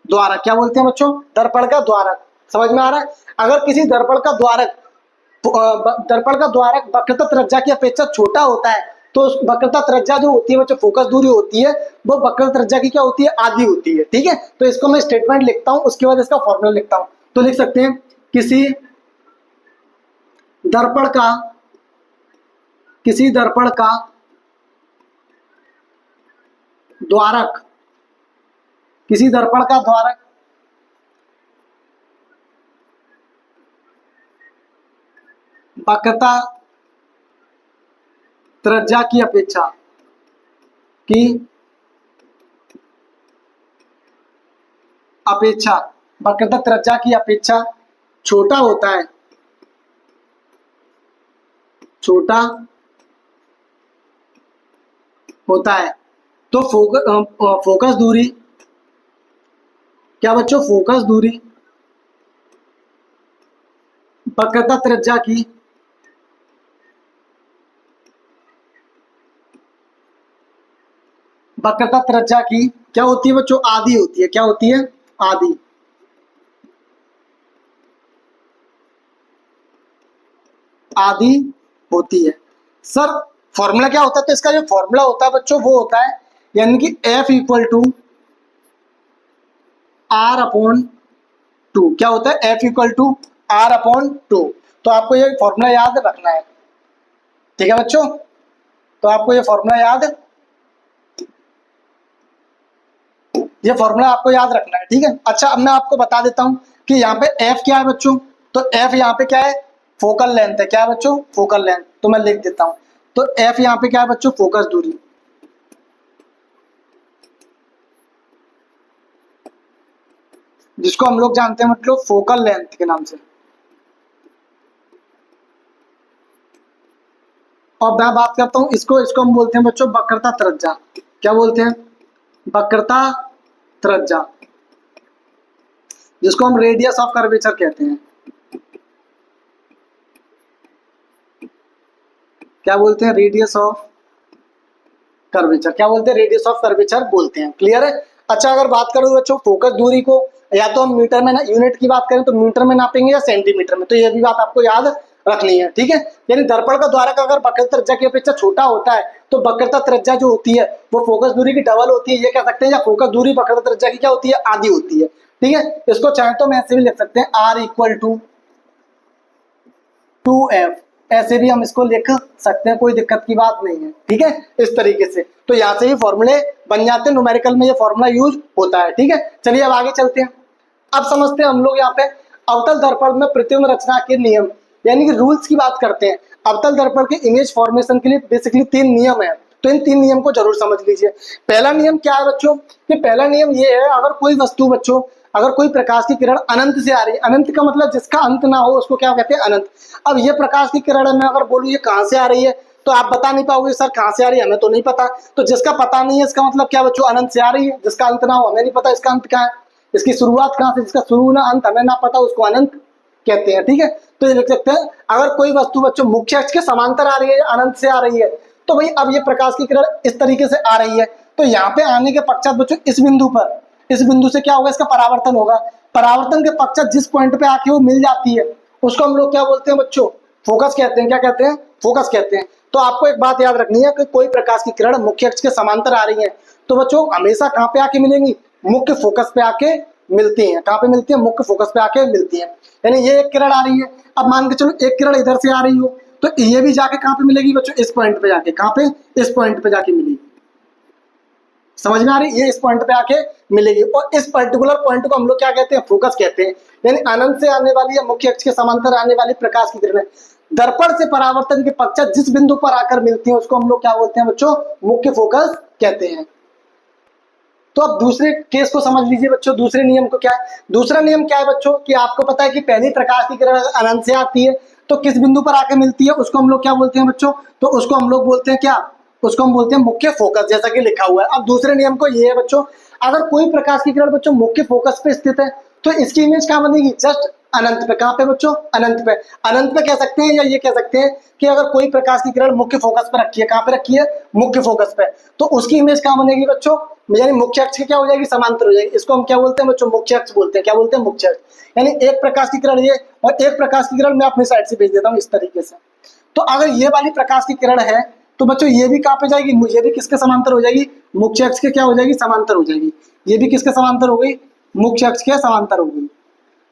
द्वारक। क्या बोलते हैं बच्चों, दर्पण का द्वारक। समझ में आ रहा है। अगर किसी दर्पण का द्वारक वक्रता त्रिज्या की अपेक्षा छोटा होता है तो उस वक्रता त्रिज्या जो होती है बच्चों, फोकस दूरी होती है, वो वक्रता त्रिज्या की क्या होती है, आधी होती है। ठीक है, तो इसको मैं स्टेटमेंट लिखता हूं, उसके बाद इसका फॉर्मूला लिखता हूं। तो लिख सकते हैं किसी दर्पण का द्वारक, किसी दर्पण का द्वारक वक्रता त्रिज्या की अपेक्षा वक्रता त्रिज्या की अपेक्षा छोटा होता है, छोटा होता है, तो फोकस दूरी क्या बच्चों, फोकस दूरी वक्रता त्रिज्या की क्या होती है बच्चों, आधी होती है। क्या होती है, आधी। आधी होती है। सर फॉर्मूला क्या होता है, तो इसका जो फॉर्मूला होता है बच्चों वो होता है यानी कि F इक्वल टू R/2। क्या होता है, F इक्वल टू R/2। तो आपको ये फॉर्मूला याद रखना है। ठीक है बच्चों, तो आपको ये फॉर्मूला याद रखना है। ठीक है, अच्छा अब मैं आपको बता देता हूं कि यहाँ पे F क्या है बच्चों, तो F यहाँ पे क्या है, फोकल लेंथ है। क्या है बच्चों, फोकल लेंथ। तो मैं लिख देता हूं, तो F यहाँ पे क्या है बच्चों, फोकस दूरी। जिसको हम लोग जानते हैं मतलब फोकल लेंथ के नाम से। और मैं बात करता हूं इसको हम बोलते हैं बच्चों वक्रता त्रिज्या। क्या बोलते हैं, वक्रता त्रिज्या, जिसको हम रेडियस ऑफ कर्वेचर कहते हैं। क्या बोलते हैं, रेडियस ऑफ कर्वेचर, क्या बोलते हैं, रेडियस ऑफ कर्वेचर बोलते हैं। क्लियर है। अच्छा अगर बात करूं बच्चों फोकस दूरी को, या तो हम मीटर में ना, यूनिट की बात करें तो मीटर में नापेंगे या सेंटीमीटर में, तो ये भी बात आपको याद रखनी है। ठीक है, यानी दर्पण का द्वारक अगर वक्रता त्रिज्या की अपेक्षा छोटा होता है तो वक्रता त्रिज्या जो होती है वो फोकस दूरी की डबल होती है, ये कह सकते हैं, या फोकस दूरी वक्रता त्रिज्या की क्या होती है, आधी होती है। ठीक है, इसको चाहे तो हम ऐसे भी लिख सकते हैं, R इक्वल टू 2F, ऐसे भी हम इसको लिख सकते हैं, कोई दिक्कत की बात नहीं है। ठीक है, इस तरीके से तो यहाँ से भी फॉर्मूले बन जाते हैं, न्यूमेरिकल में ये फॉर्मूला यूज होता है। ठीक है, चलिए अब आगे चलते हैं। अब समझते हैं हम लोग यहाँ पे अवतल दर्पण में प्रतिबिंब रचना के नियम, यानी कि रूल्स की बात करते हैं। अवतल दर्पण के इमेज फॉर्मेशन के लिए बेसिकली 3 नियम है, तो इन 3 नियम को जरूर समझ लीजिए। पहला नियम क्या है बच्चों, कि पहला नियम ये है, अगर कोई वस्तु बच्चों, अगर कोई प्रकाश की किरण अनंत से आ रही है, अनंत का मतलब जिसका अंत ना हो उसको क्या कहते हैं, अनंत। अब ये प्रकाश की किरण मैं अगर बोलूँ ये कहाँ से आ रही है, तो आप बता नहीं पाओगे सर कहाँ से आ रही है, हमें तो नहीं पता। तो जिसका पता नहीं है इसका मतलब क्या बच्चों, अनंत से आ रही है। जिसका अंत ना हो हमें नहीं पता इसका अंत क्या है, इसकी शुरुआत कहाँ से, जिसका शुरू ना अंत हमें ना पता उसको अनंत कहते हैं। ठीक है, तो ये लिख सकते हैं, अगर कोई वस्तु बच्चों मुख्य अक्ष के समांतर आ रही है, अनंत से आ रही है, तो भाई अब ये प्रकाश की किरण इस तरीके से आ रही है, तो यहाँ पे आने के पश्चात बच्चों इस बिंदु पर, इस बिंदु से क्या होगा, इसका परावर्तन होगा। परावर्तन के पश्चात जिस पॉइंट पे आके वो मिल जाती है उसको हम लोग क्या बोलते हैं बच्चों, फोकस कहते हैं। क्या कहते हैं, फोकस कहते हैं। तो आपको एक बात याद रखनी है कि कोई प्रकाश की किरण मुख्य अक्ष के समांतर आ रही है तो बच्चों हमेशा कहाँ पे आके मिलेंगी, मुख्य फोकस पे आके मिलती हैं। कहाँ पे मिलती है, मुख्य फोकस पे आके मिलती है। यानी ये एक किरण आ रही है, अब मान के चलो एक किरण इधर से आ रही हो तो ये भी जाके कहाँ पे मिलेगी बच्चों, इस पॉइंट पे जाके, कहाँ पे, इस पॉइंट पे जाके मिलेगी। समझ में आ रही है, ये इस पॉइंट पे आके मिलेगी, और इस पर्टिकुलर पॉइंट को हम लोग क्या कहते हैं, फोकस कहते हैं। यानी अनंत से आने वाली या मुख्य अक्ष के समांतर आने वाली प्रकाश की किरणें दर्पण से परावर्तन के पश्चात जिस बिंदु पर आकर मिलती हैं उसको हम लोग क्या बोलते हैं बच्चों, मुख्य फोकस कहते हैं। तो अब दूसरे केस को समझ लीजिए बच्चों, दूसरे नियम को क्या है, दूसरा नियम क्या है बच्चों, कि आपको पता है कि पहली प्रकाश की किरण अनंत से आती है तो किस बिंदु पर आकर मिलती है उसको हम लोग क्या बोलते हैं बच्चों, तो उसको हम लोग बोलते हैं क्या, उसको हम बोलते हैं मुख्य फोकस, जैसा कि लिखा हुआ है। अब दूसरे नियम को ये है बच्चों, अगर कोई प्रकाश की किरण बच्चों मुख्य फोकस पे स्थित है तो इसकी इमेज कहाँ बनेगी, जस्ट अनंत पे। कहाँ पे बच्चों, अनंत पे। अनंत पे कह सकते हैं, या ये कह सकते हैं कि अगर कोई प्रकाश की किरण मुख्य फोकस पे रखी है, कहाँ पे रखी है, मुख्य फोकस पे, तो उसकी इमेज कहाँ बनेगी बच्चों, यानी मुख्य अक्ष की क्या हो जाएगी, समांतर हो जाएगी। इसको हम क्या बोलते हैं बच्चों, मुख्य अक्ष बोलते हैं। क्या बोलते हैं, मुख्य अक्ष। यानी एक प्रकाश की किरण ये और एक प्रकाश की किरण मैं अपनी साइड से भेज देता हूँ इस तरीके से। तो अगर ये वाली प्रकाश की किरण है तो बच्चों ये भी कहाँ पे जाएगी, ये भी किसके समांतर हो जाएगी, मुख्य अक्ष के क्या हो जाएगी, समांतर हो जाएगी। ये भी किसके समांतर हो गई, मुख्य अक्ष के समांतर हो गई।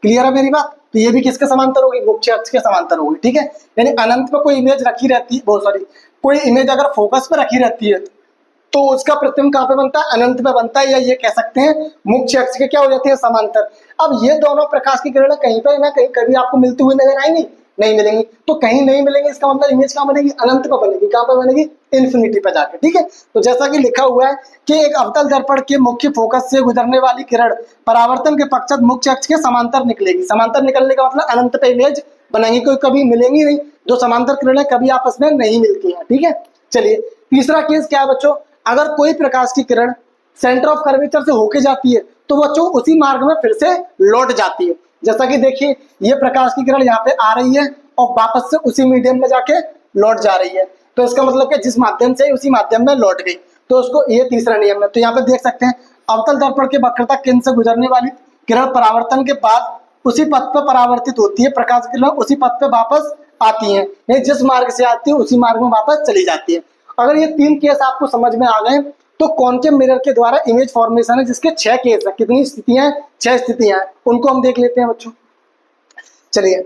क्लियर है मेरी बात, तो ये भी किसके समांतर होगी, मुख्य अक्ष के समांतर होगी। ठीक है, यानी अनंत पे कोई इमेज रखी रहती है, बहुत सॉरी, कोई इमेज अगर फोकस पे रखी रहती है तो उसका प्रतिबिंब कहाँ पे बनता है, अनंत पे बनता है, या ये कह सकते हैं मुख्य अक्ष के क्या हो जाते हैं, समांतर। अब ये दोनों प्रकाश की किरणें कहीं पे ना कहीं कभी आपको मिलती हुई नजर आएंगी, नहीं मिलेंगी। तो कहीं नहीं मिलेंगी इसका मतलब इमेज कहाँ बनेगी, अनंत पे बनेगी। कहाँ पे बनेगी, इन्फिनिटी पे जाके। ठीक है, तो जैसा कि लिखा हुआ है कि एक अवतल दर्पण के मुख्य फोकस से गुजरने वाली किरण परावर्तन के पश्चात मुख्य अक्ष के समांतर निकलेगी। समांतर निकलने का मतलब अनंत पे इमेज बनाएंगी, कोई कभी मिलेंगी नहीं। जो समांतर किरणें कभी आपस में नहीं मिलती हैं। ठीक है, चलिए तीसरा केस क्या है बच्चों, अगर कोई प्रकाश की किरण सेंटर ऑफ कर्वेचर से होके जाती है तो बच्चों उसी मार्ग में फिर से लौट जाती है। जैसा कि देखिए ये प्रकाश की किरण यहाँ पे आ रही है और वापस से उसी मीडियम में जाके लौट जा रही है, तो इसका मतलब कि जिस माध्यम से उसी माध्यम में लौट गई, तो उसको ये तीसरा नियम है। तो यहाँ पे देख सकते हैं अवतल दर्पण के वक्रता केंद्र से गुजरने वाली किरण परावर्तन के बाद उसी पथ पर परावर्तित होती है, प्रकाश की किरण उसी पथ पे वापस आती है, जिस मार्ग से आती है उसी मार्ग में वापस चली जाती है। अगर ये 3 केस आपको समझ में आ गए तो कॉन्केव मिरर के द्वारा इमेज फॉर्मेशन है, जिसके 6 केस है। कितनी स्थितियां, 6 स्थितियां हैं, उनको हम देख लेते हैं बच्चों। चलिए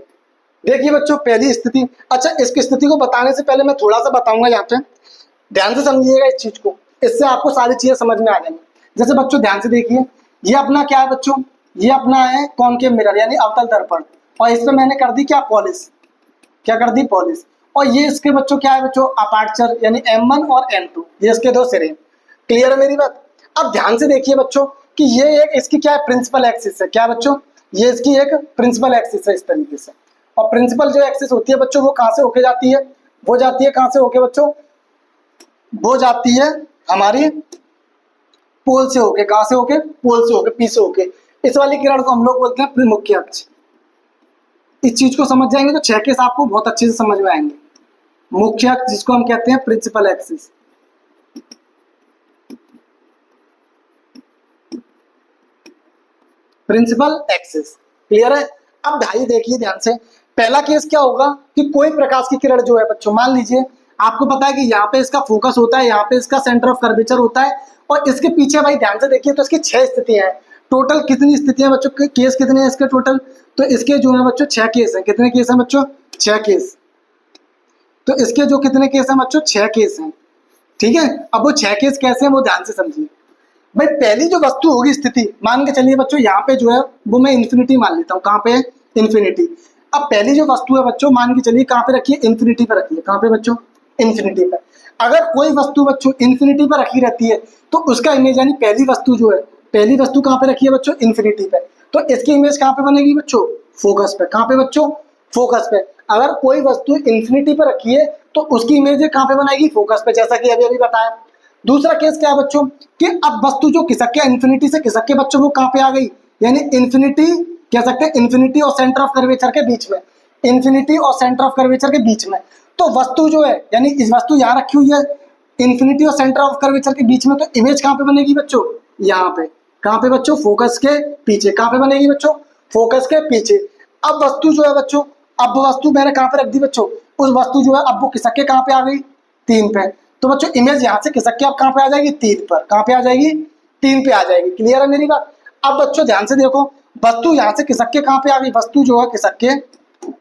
देखिए बच्चों पहली स्थिति, अच्छा इस स्थिति को बताने से पहले मैं थोड़ा सा बताऊंगा, यहाँ पे ध्यान से समझिएगा इस चीज को, इससे आपको सारी चीजें समझ में आ जाएंगी। जैसे बच्चों ध्यान से देखिए, ये अपना क्या है बच्चों, ये अपना है कॉन्केव मिरर यानी अवतल दर्पण, और इस पे मैंने कर दी क्या, पॉलिश। क्या कर दी, पॉलिश। और ये इसके बच्चों क्या है बच्चों, अपर्चर यानी M1 और M2, ये इसके 2 सिरे। क्लियर है मेरी बात। अब ध्यान से देखिए बच्चों कि ये एक इसकी क्या है, प्रिंसिपल एक्सिस है। क्या बच्चों, ये इसकी एक प्रिंसिपल एक्सिस है इस तरीके से। और प्रिंसिपल जो एक्सिस होती है बच्चों वो कहाँ से होके जाती है, वो जाती है कहाँ से होके बच्चों, वो जाती है हमारी पोल से होके। कहाँ से होके, पोल से होके, पी से होके। इस वाली किरण को हम लोग बोलते हैं मुख्य अक्ष। इस चीज को समझ जाएंगे तो 6 केस आपको बहुत अच्छे से समझ में आएंगे। मुख्य अक्ष जिसको हम कहते हैं principal axis. Principal axis clear है। अब भाई देखिए ध्यान से, पहला केस क्या होगा कि कोई प्रकाश की किरण जो है बच्चों, मान लीजिए आपको पता है कि यहाँ पे इसका फोकस होता है, यहाँ पे इसका सेंटर ऑफ कर्वेचर होता है, और इसके पीछे भाई ध्यान से देखिए तो इसकी 6 स्थितियां हैं। टोटल कितनी स्थितियां बच्चों, केस कितने हैं इसके टोटल? तो इसके जो है बच्चों 6 केस हैं। कितने केस हैं बच्चों? 6 केस। तो इसके जो कितने केस हैं बच्चों? 6 केस हैं। ठीक है, अब वो 6 केस कैसे हैं वो ध्यान से समझिए। भाई पहली जो वस्तु होगी स्थिति, मान के चलिए बच्चों यहाँ पे जो है वो मैं इन्फिनिटी मान लेता हूँ। कहाँ पे? इन्फिनिटी। अब पहली जो वस्तु है बच्चों मान के चलिए कहाँ पे रखिए? इन्फिनिटी पे रखिए। कहाँ पे बच्चों? इन्फिनिटी पे। अगर कोई वस्तु बच्चों इन्फिनिटी पे रखी रहती है तो उसका इमेज यानी पहली वस्तु जो है, पहली वस्तु कहाँ पे रखी है बच्चों? इन्फिनिटी पे। तो इसकी इमेज कहाँ पे बनेगी बच्चों? फोकस पे। कहाँ पे बच्चों? फोकस पे। अगर कोई वस्तु इन्फिनिटी पे रखी है तो उसकी इमेज कहाँ पे बनाएगी? फोकस पे, जैसा कि अभी अभी बताया। दूसरा केस क्या है बच्चों कि अब वस्तु जो खिसक के इन्फिनिटी से खिसक के बच्चों वो कहाँ पे आ गई? यानी इन्फिनिटी कह सकते हैं, इन्फिनिटी और सेंटर ऑफ कर्वेचर के बीच में। इन्फिनिटी और सेंटर ऑफ कर्वेचर के बीच में। तो वस्तु जो है यानी इस वस्तु यहाँ रखी हुई है इन्फिनिटी और सेंटर ऑफ कर्वेचर के बीच में, तो इमेज कहाँ पे बनेगी बच्चों? यहाँ पे। कहाँ पे बच्चों? फोकस के पीछे। कहाँ पे बनेगी बच्चों? फोकस के पीछे। अब वस्तु जो है बच्चों, अब वस्तु मैंने कहाँ पे रख दी बच्चों? उस वस्तु जो है अब वो खिसक के कहाँ पे आ गई? 3 पे। तो बच्चों इमेज यहाँ से खिसक के अब कहाँ पे आ जाएगी? 3 पर। कहाँ पे आ जाएगी? 3 पे आ जाएगी। क्लियर है मेरी बात? अब बच्चों ध्यान से देखो, वस्तु यहाँ से खिसक के कहाँ पे आ गई? वस्तु जो है खिसक के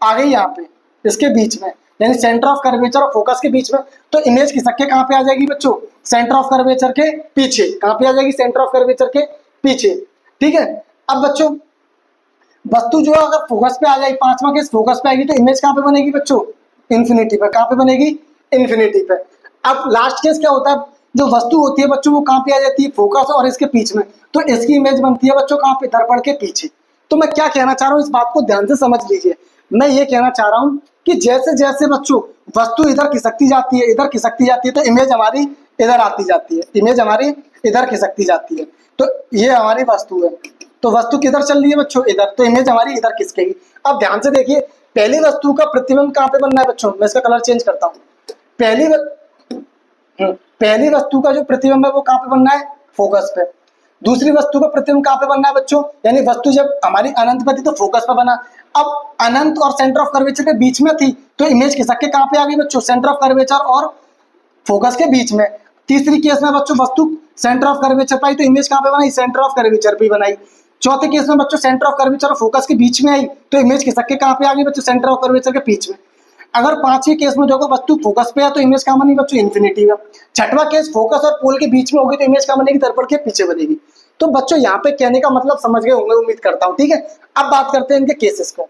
आ गई यहाँ पे इसके बीच में, यानी सेंटर ऑफ कर्वेचर और फोकस के बीच में। तो इमेज खिसक के कहाँ पे आ जाएगी बच्चों? सेंटर ऑफ कर्वेचर के पीछे। कहाँ पे आ जाएगी? सेंटर ऑफ कर्वेचर के पीछे। ठीक है। अब बच्चों वस्तु जो है अगर फोकस पे आ जाएगी, 5वां केस फोकस पे आएगी, तो इमेज कहाँ पे बनेगी बच्चों? इन्फिनिटी पे। कहाँ पे बनेगी? इन्फिनिटी पे। अब लास्ट केस क्या होता है, जो वस्तु होती है बच्चों वो कहाँ पे आ जाती है? फोकस और इसके बीच में। तो इसकी इमेज बनती है बच्चों कहाँ पे? दर्पण के पीछे। तो मैं क्या कहना चाह रहा हूँ, इस बात को ध्यान से समझ लीजिए। मैं ये कहना चाह रहा हूँ कि जैसे जैसे बच्चों वस्तु इधर खिसकती जाती है, इधर खिसकती जाती है, तो इमेज हमारी इधर आती जाती है, इमेज हमारी इधर खिसकती जाती है। तो ये हमारी वस्तु है, तो वस्तु किधर चल रही है बच्चों? इधर। तो इमेज हमारी इधर खिसकेगी। अब ध्यान से देखिए, पहली वस्तु का प्रतिबिंब कहाँ पे बनना है बच्चों? मैं इसका कलर चेंज करता हूँ। पहली वस्तु का जो प्रतिबिंब है वो कहाँ पे बनना है? फोकस पे। दूसरी वस्तु का प्रतिबिंब कहाँ पे बनना है बच्चों? यानी वस्तु जब हमारी अनंत पे थी तो फोकस पे बना। अब अनंत और सेंटर ऑफ कर्वेचर के बीच में थी तो इमेज खिसक के कहाँ पे आ गई बच्चों? सेंटर ऑफ कर्वेचर और फोकस के बीच में। तीसरी केस में बच्चों वस्तु सेंटर ऑफ कर्वेचर पाई तो इमेज कहाँ पे बनाई? सेंटर ऑफ कर्वेचर पे बनाई। चौथे केस में बच्चों सेंटर ऑफ कर्वेचर और फोकस के बीच में आई तो इमेज खिसक के कहाँ पे आ गई बच्चों? सेंटर ऑफ कर्वेचर के बीच में। अगर 5वें केस में देखो वस्तु फोकस पे है तो इमेज कहाँ बनी बच्चों? इन्फिनिटी का। 6वां केस फोकस और पोल के बीच में होगी तो इमेज कहाँ बनेगी? दर्पण के पीछे बनेगी। तो बच्चों यहाँ पे कहने का मतलब समझ गए होंगे, उम्मीद करता हूँ। ठीक है, अब बात करते हैं इनके केसेस को।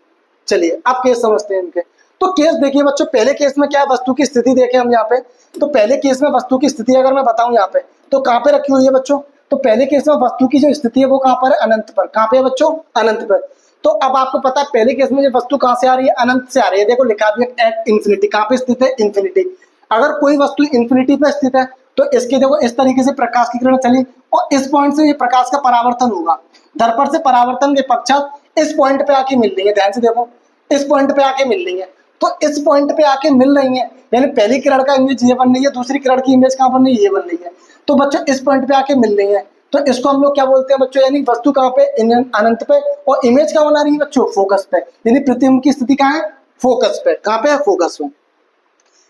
चलिए अब केस समझते हैं इनके। तो केस देखिए बच्चों, पहले केस में क्या वस्तु की स्थिति देखें हम यहाँ पे। तो पहले केस में वस्तु की स्थिति अगर मैं बताऊं यहाँ पे तो कहाँ पे रखी हुई है बच्चों? तो पहले केस में वस्तु की जो स्थिति है वो कहाँ पर है? अनंत पर। कहाँ पे है बच्चों? अनंत पर। तो अब आपको पता है पहले केस में जो वस्तु कहाँ से आ रही है? अनंत से आ रही है। देखो लिखा भी है एट इन्फिनिटी। कहाँ पे स्थित है? इन्फिनिटी। अगर कोई वस्तु इन्फिनिटी पे स्थित है तो इसके देखो इस तरीके से प्रकाश की किरण चली और इस पॉइंट से ये प्रकाश का परावर्तन होगा। दर्पण से परावर्तन के पश्चात इस पॉइंट पे आके मिल रही है। ध्यान से देखो, इस पॉइंट पे आके मिल रही है। तो इस पॉइंट पे आके मिल रही है यानी पहली किरण का इमेज ये बन रही है, दूसरी किरण की इमेज कहाँ बन रही है? ये बन रही है। तो बच्चों इस पॉइंट पे आके मिल रही है तो इसको हम लोग क्या बोलते हैं बच्चों? यानी वस्तु कहाँ पे? अनंत पे। और इमेज कहाँ बना रही है बच्चों? फोकस पे। यानी प्रतिबिंब की स्थिति कहाँ है? फोकस पे। कहाँ पे है? फोकस पे।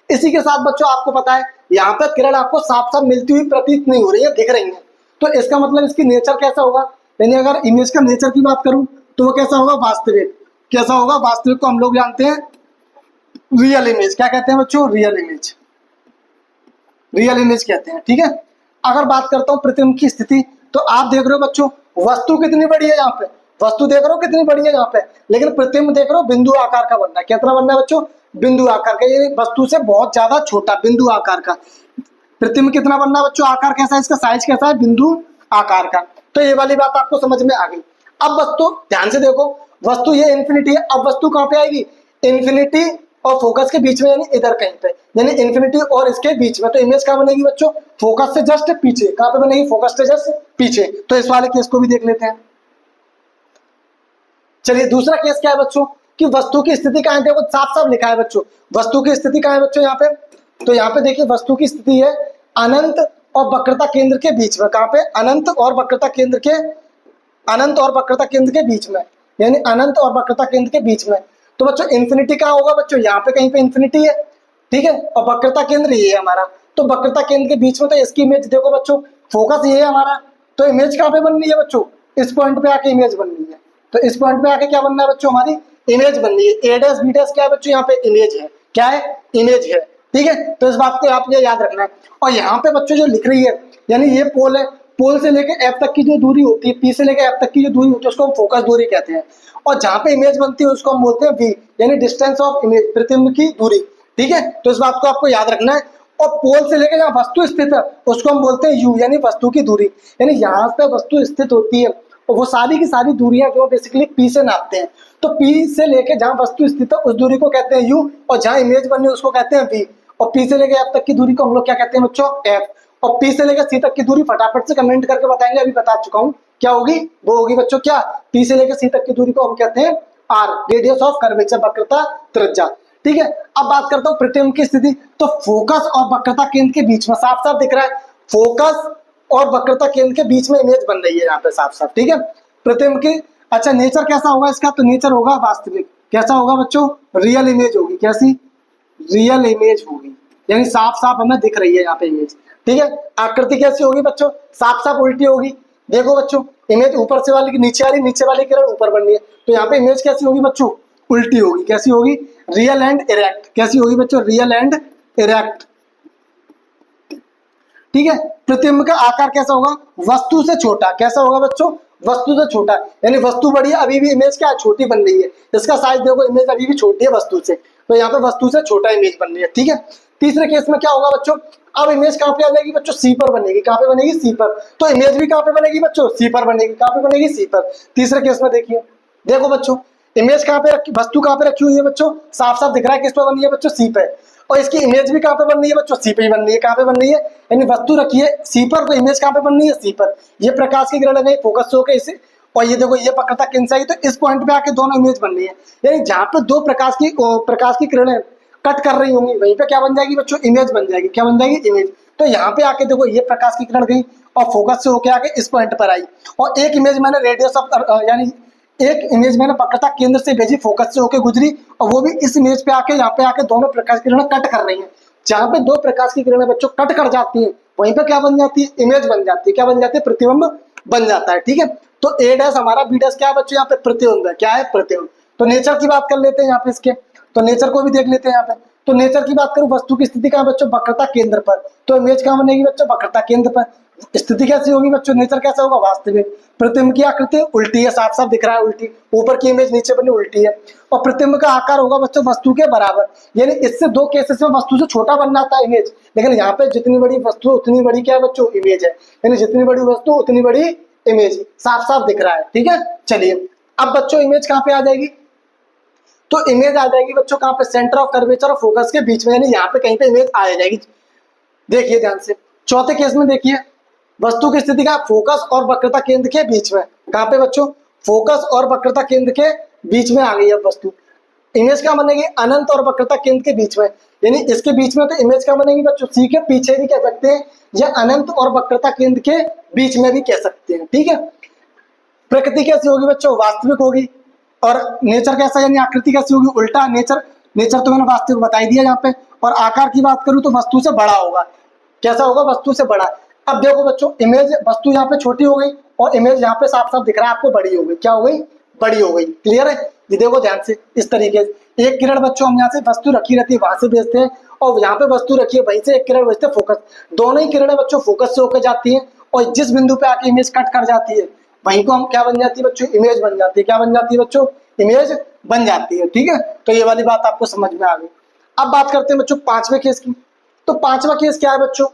इसी के साथ बच्चों आपको पता है यहाँ पर किरण आपको साफ साफ मिलती हुई प्रतीत नहीं हो रही है, दिख रही है। तो इसका मतलब इसकी नेचर कैसा होगा? यानी अगर इमेज का नेचर की बात करूं तो वो कैसा होगा? वास्तविक। कैसा होगा? वास्तविक को हम लोग जानते हैं रियल इमेज। क्या कहते हैं बच्चों? Real image. रियल इमेज कहते हैं। ठीक है, अगर बात करता हूँ प्रतिबिंब की स्थिति तो आप देख रहे हो बच्चों वस्तु कितनी बड़ी है यहाँ पे, वस्तु देख रहे हो कितनी बड़ी है यहाँ पे, लेकिन प्रतिबिंब देख रहे हो बिंदु आकार का बनना है। कितना बनना है बच्चों? बिंदु आकार का। ये वस्तु से बहुत ज्यादा छोटा बिंदु आकार का। प्रतिबिंब कितना बनना है बच्चों? आकार कैसा है इसका? साइज कैसा है? बिंदु आकार का। तो ये वाली बात आपको समझ में आ गई। अब वस्तु ध्यान से देखो, वस्तु ये इन्फिनिटी है। अब वस्तु कहाँ पे आएगी? इन्फिनिटी और फोकस के बीच में, यानी इधर कहीं पे, यानी इन्फिनिटी और इसके बीच में। तो इमेज कहाँ बनेगी बच्चों? फोकस से जस्ट पीछे। कहाँ पे बनेगी? फोकस से जस्ट पीछे। तो इस वाले केस को भी देख लेते हैं। चलिए दूसरा केस क्या है बच्चों कि वस्तु की स्थिति कहाँ है, देखो साफ साफ लिखा है बच्चों, वस्तु की स्थिति कहाँ है बच्चों यहाँ पे, तो यहाँ पे देखिए वस्तु की स्थिति है अनंत और वक्रता केंद्र के बीच में, कहाँ पे, अनंत और वक्रता केंद्र के, अनंत और वक्रता केंद्र के बीच में, यानी अनंत और वक्रता केंद्र के बीच में। तो बच्चों इन्फिनिटी कहाँ होगा बच्चों, यहाँ पे कहीं पे इन्फिनिटी है, ठीक है, और वक्रता केंद्र ये है हमारा, तो वक्रता केंद्र के बीच में, तो इसकी इमेज देखो बच्चों, फोकस ये है हमारा, तो इमेज कहाँ पे बन रही है बच्चों, इस पॉइंट पे आके इमेज बन रही है, तो इस पॉइंट पे आके क्या बनना है बच्चों, हमारी इमेज बन रही है। ए डैश बी डैश क्या है बच्चों, यहाँ पे इमेज है, क्या है, इमेज है, ठीक है, तो इस बात को आपको याद रखना है। और यहाँ पे बच्चों जो लिख रही है, यानी ये पोल है, पोल से लेकर एफ तक की जो दूरी होती है, पी से लेकर एफ तक की जो दूरी होती है उसको हम फोकस दूरी कहते हैं, और जहाँ पे इमेज बनती है उसको हम बोलते हैं वी, यानी डिस्टेंस ऑफ इमेज, प्रतिबिंब की दूरी, ठीक है, तो इस बात को आपको याद रखना है। और पोल से लेकर जहाँ वस्तु स्थित है उसको हम बोलते हैं यू, यानी वस्तु की दूरी, यानी यहाँ पे वस्तु स्थित होती है और वो सारी की सारी दूरियां जो बेसिकली पी से नापते हैं, तो पी से लेके जहाँ वस्तु स्थित है उस दूरी को कहते हैं यू, और जहाँ इमेज बनी है उसको कहते हैं वी, और पी से लेके एफ तक की दूरी को हम लोग क्या कहते हैं बच्चों, एफ, और पी से लेकर सी तक की दूरी फटाफट से कमेंट करके बताएंगे, अभी बता चुका हूँ क्या होगी, वो होगी बच्चों क्या, पी से लेकर सी तक की दूरी को हम कहते हैं आर, रेडियस ऑफ कर्वेचर, वक्रता त्रिज्या, ठीक है। अब बात करता हूँ प्रतिबिंब की स्थिति, तो फोकस और वक्रता केंद्र के बीच में साफ साफ दिख रहा है, फोकस और वक्रता केंद्र के बीच में इमेज बन रही है यहाँ पे साफ साफ, ठीक है, प्रतिबिंब की। अच्छा नेचर कैसा होगा इसका, तो नेचर होगा वास्तविक, कैसा होगा बच्चों, रियल इमेज होगी, कैसी, रियल इमेज होगी, यानी साफ साफ हमें दिख रही है यहाँ पे इमेज, ठीक है। आकृति कैसी होगी बच्चों, साफ साफ उल्टी होगी, देखो बच्चों इमेज ऊपर से वाली की नीचे वाली किरण ऊपर बन रही है, तो यहाँ पे इमेज कैसी होगी बच्चों, उल्टी होगी, कैसी होगी, रियल एंड इरेक्ट, कैसी होगी बच्चों, रियल एंड इरेक्ट, ठीक है। प्रतिबिंब का आकार कैसा होगा, वस्तु से छोटा, कैसा होगा बच्चों, वस्तु से छोटा, यानी वस्तु बड़ी है अभी भी इमेज क्या छोटी बन रही है, इसका साइज देखो, इमेज अभी भी छोटी है वस्तु से, तो यहाँ पे वस्तु से छोटा इमेज बन रही है, ठीक है। तीसरे केस में क्या होगा बच्चों, अब इमेज कहाँ पे आ जाएगी बच्चों, सी पर बनेगी, कहाँ पे बनेगी, सी पर, तो इमेज भी कहाँ पे बनेगी बच्चों, सी पर बनेगी, कहाँ पे बनेगी, सी पर। तीसरे केस में देखिए, देखो बच्चों इमेज कहाँ पे रखी, वस्तु कहाँ पे रखी हुई है बच्चों, साफ साफ दिख रहा है किस पे बनी है बच्चों, सी पे, और इसकी इमेज भी कहाँ पे बन रही है बच्चों, सी पे ही बन रही है, कहाँ पे बन रही है, यानी वस्तु रखी है सी पर, तो इमेज कहाँ पे बन रही है, सी पर। ये प्रकाश की किरण है फोकस से होकर इसे, और ये देखो ये वक्रता केंद्र से आई, तो इस पॉइंट पे आके दोनों इमेज बन रही है, यानी जहाँ पे दो प्रकाश की किरणें कट कर रही होंगी वहीं पे क्या बन जाएगी बच्चों, इमेज बन जाएगी, क्या बन जाएगी, इमेज। तो यहाँ पे आके देखो ये प्रकाश की किरण गई और फोकस से होके आके इस पॉइंट पर आई, और एक इमेज मैंने रेडियस ऑफ, यानी एक इमेज मैंने वक्रता केंद्र से भेजी, फोकस से होके गुजरी, और वो भी इस इमेज पे आके यहाँ पे आके दोनों प्रकाश की किरणें कट कर रही हैं। जहाँ पे दो प्रकाश की किरणें बच्चों कट कर जाती है वहीं पे क्या बन जाती है, इमेज बन जाती है, क्या बन जाती है, प्रतिबिंब बन जाता है, ठीक है। तो ए डैश हमारा, बी डैश क्या है बच्चों, यहाँ पे प्रतिबिंब है, क्या है, प्रतिबिंब। तो नेचर की बात कर लेते हैं यहाँ पे इसके, तो नेचर को भी देख लेते हैं यहाँ पे। तो नेचर की बात करूं, वस्तु की स्थिति कहाँ बच्चों, वक्रता केंद्र पर, तो इमेज कहाँ बनेगी बच्चों, वक्रता केंद्र पर। स्थिति कैसी होगी बच्चों, नेचर कैसा होगा, वास्तविक। प्रतिबिंब की आकृति उल्टी है, साफ साफ दिख रहा है उल्टी, ऊपर की इमेज नीचे बनी उल्टी है, और प्रतिबिंब का आकार होगा बच्चों वस्तु के बराबर, यानी इससे दो केसेस में वस्तु से छोटा बन जाता है इमेज, लेकिन यहाँ पे जितनी बड़ी वस्तु उतनी बड़ी क्या है बच्चों, इमेज है, यानी जितनी बड़ी वस्तु उतनी बड़ी इमेज, साफ साफ दिख रहा है, ठीक है। चलिए अब बच्चों इमेज कहाँ पे आ जाएगी, तो इमेज आ जाएगी बच्चों कहाँ पे, सेंटर ऑफ कर्वेचर और फोकस के बीच में, यानी यहाँ पे कहीं पे इमेज आ जाएगी। देखिए ध्यान से, चौथे केस में देखिए, वस्तु की स्थिति का फोकस और वक्रता केंद्र के बीच में, कहाँ पे बच्चों, फोकस और वक्रता केंद्र के बीच में आ गई है वस्तु। इमेज क्या बनेगी, अनंत और वक्रता केंद्र के बीच में, यानी इसके बीच में, तो इमेज क्या बनेगी बच्चों, सी के पीछे भी कह सकते हैं, या अनंत और वक्रता केंद्र के बीच में भी कह सकते हैं, ठीक है। प्रकृति कैसी होगी बच्चों, वास्तविक होगी, और नेचर कैसा, यानी आकृति कैसी होगी, उल्टा। नेचर तो मैंने वास्तविक बता ही दिया यहाँ पे। और आकार की बात करूँ तो वस्तु से बड़ा होगा, कैसा होगा, वस्तु से बड़ा। अब देखो बच्चों, इमेज वस्तु यहाँ पे छोटी हो गई और इमेज यहाँ पे साफ साफ दिख रहा है आपको बड़ी हो गई, क्या हो गई, बड़ी हो गई, क्लियर है। ये देखो ध्यान से, इस तरीके से एक किरण बच्चों हम यहाँ से वस्तु रखी रहती है वहां से भेजते हैं, और यहाँ पे वस्तु रखी है वहीं से एक किरण भेजते हैं फोकस, दोनों ही किरणें बच्चों फोकस से होकर जाती हैं, और जिस बिंदु पे आके इमेज कट कर जाती है वहीं को हम क्या बन जाती है बच्चों, इमेज बन जाती है, क्या बन जाती है बच्चों, इमेज बन जाती है, ठीक है। तो ये वाली बात आपको समझ में आ गई। अब बात करते हैं बच्चों पांचवें केस की। तो पांचवा केस क्या है बच्चों,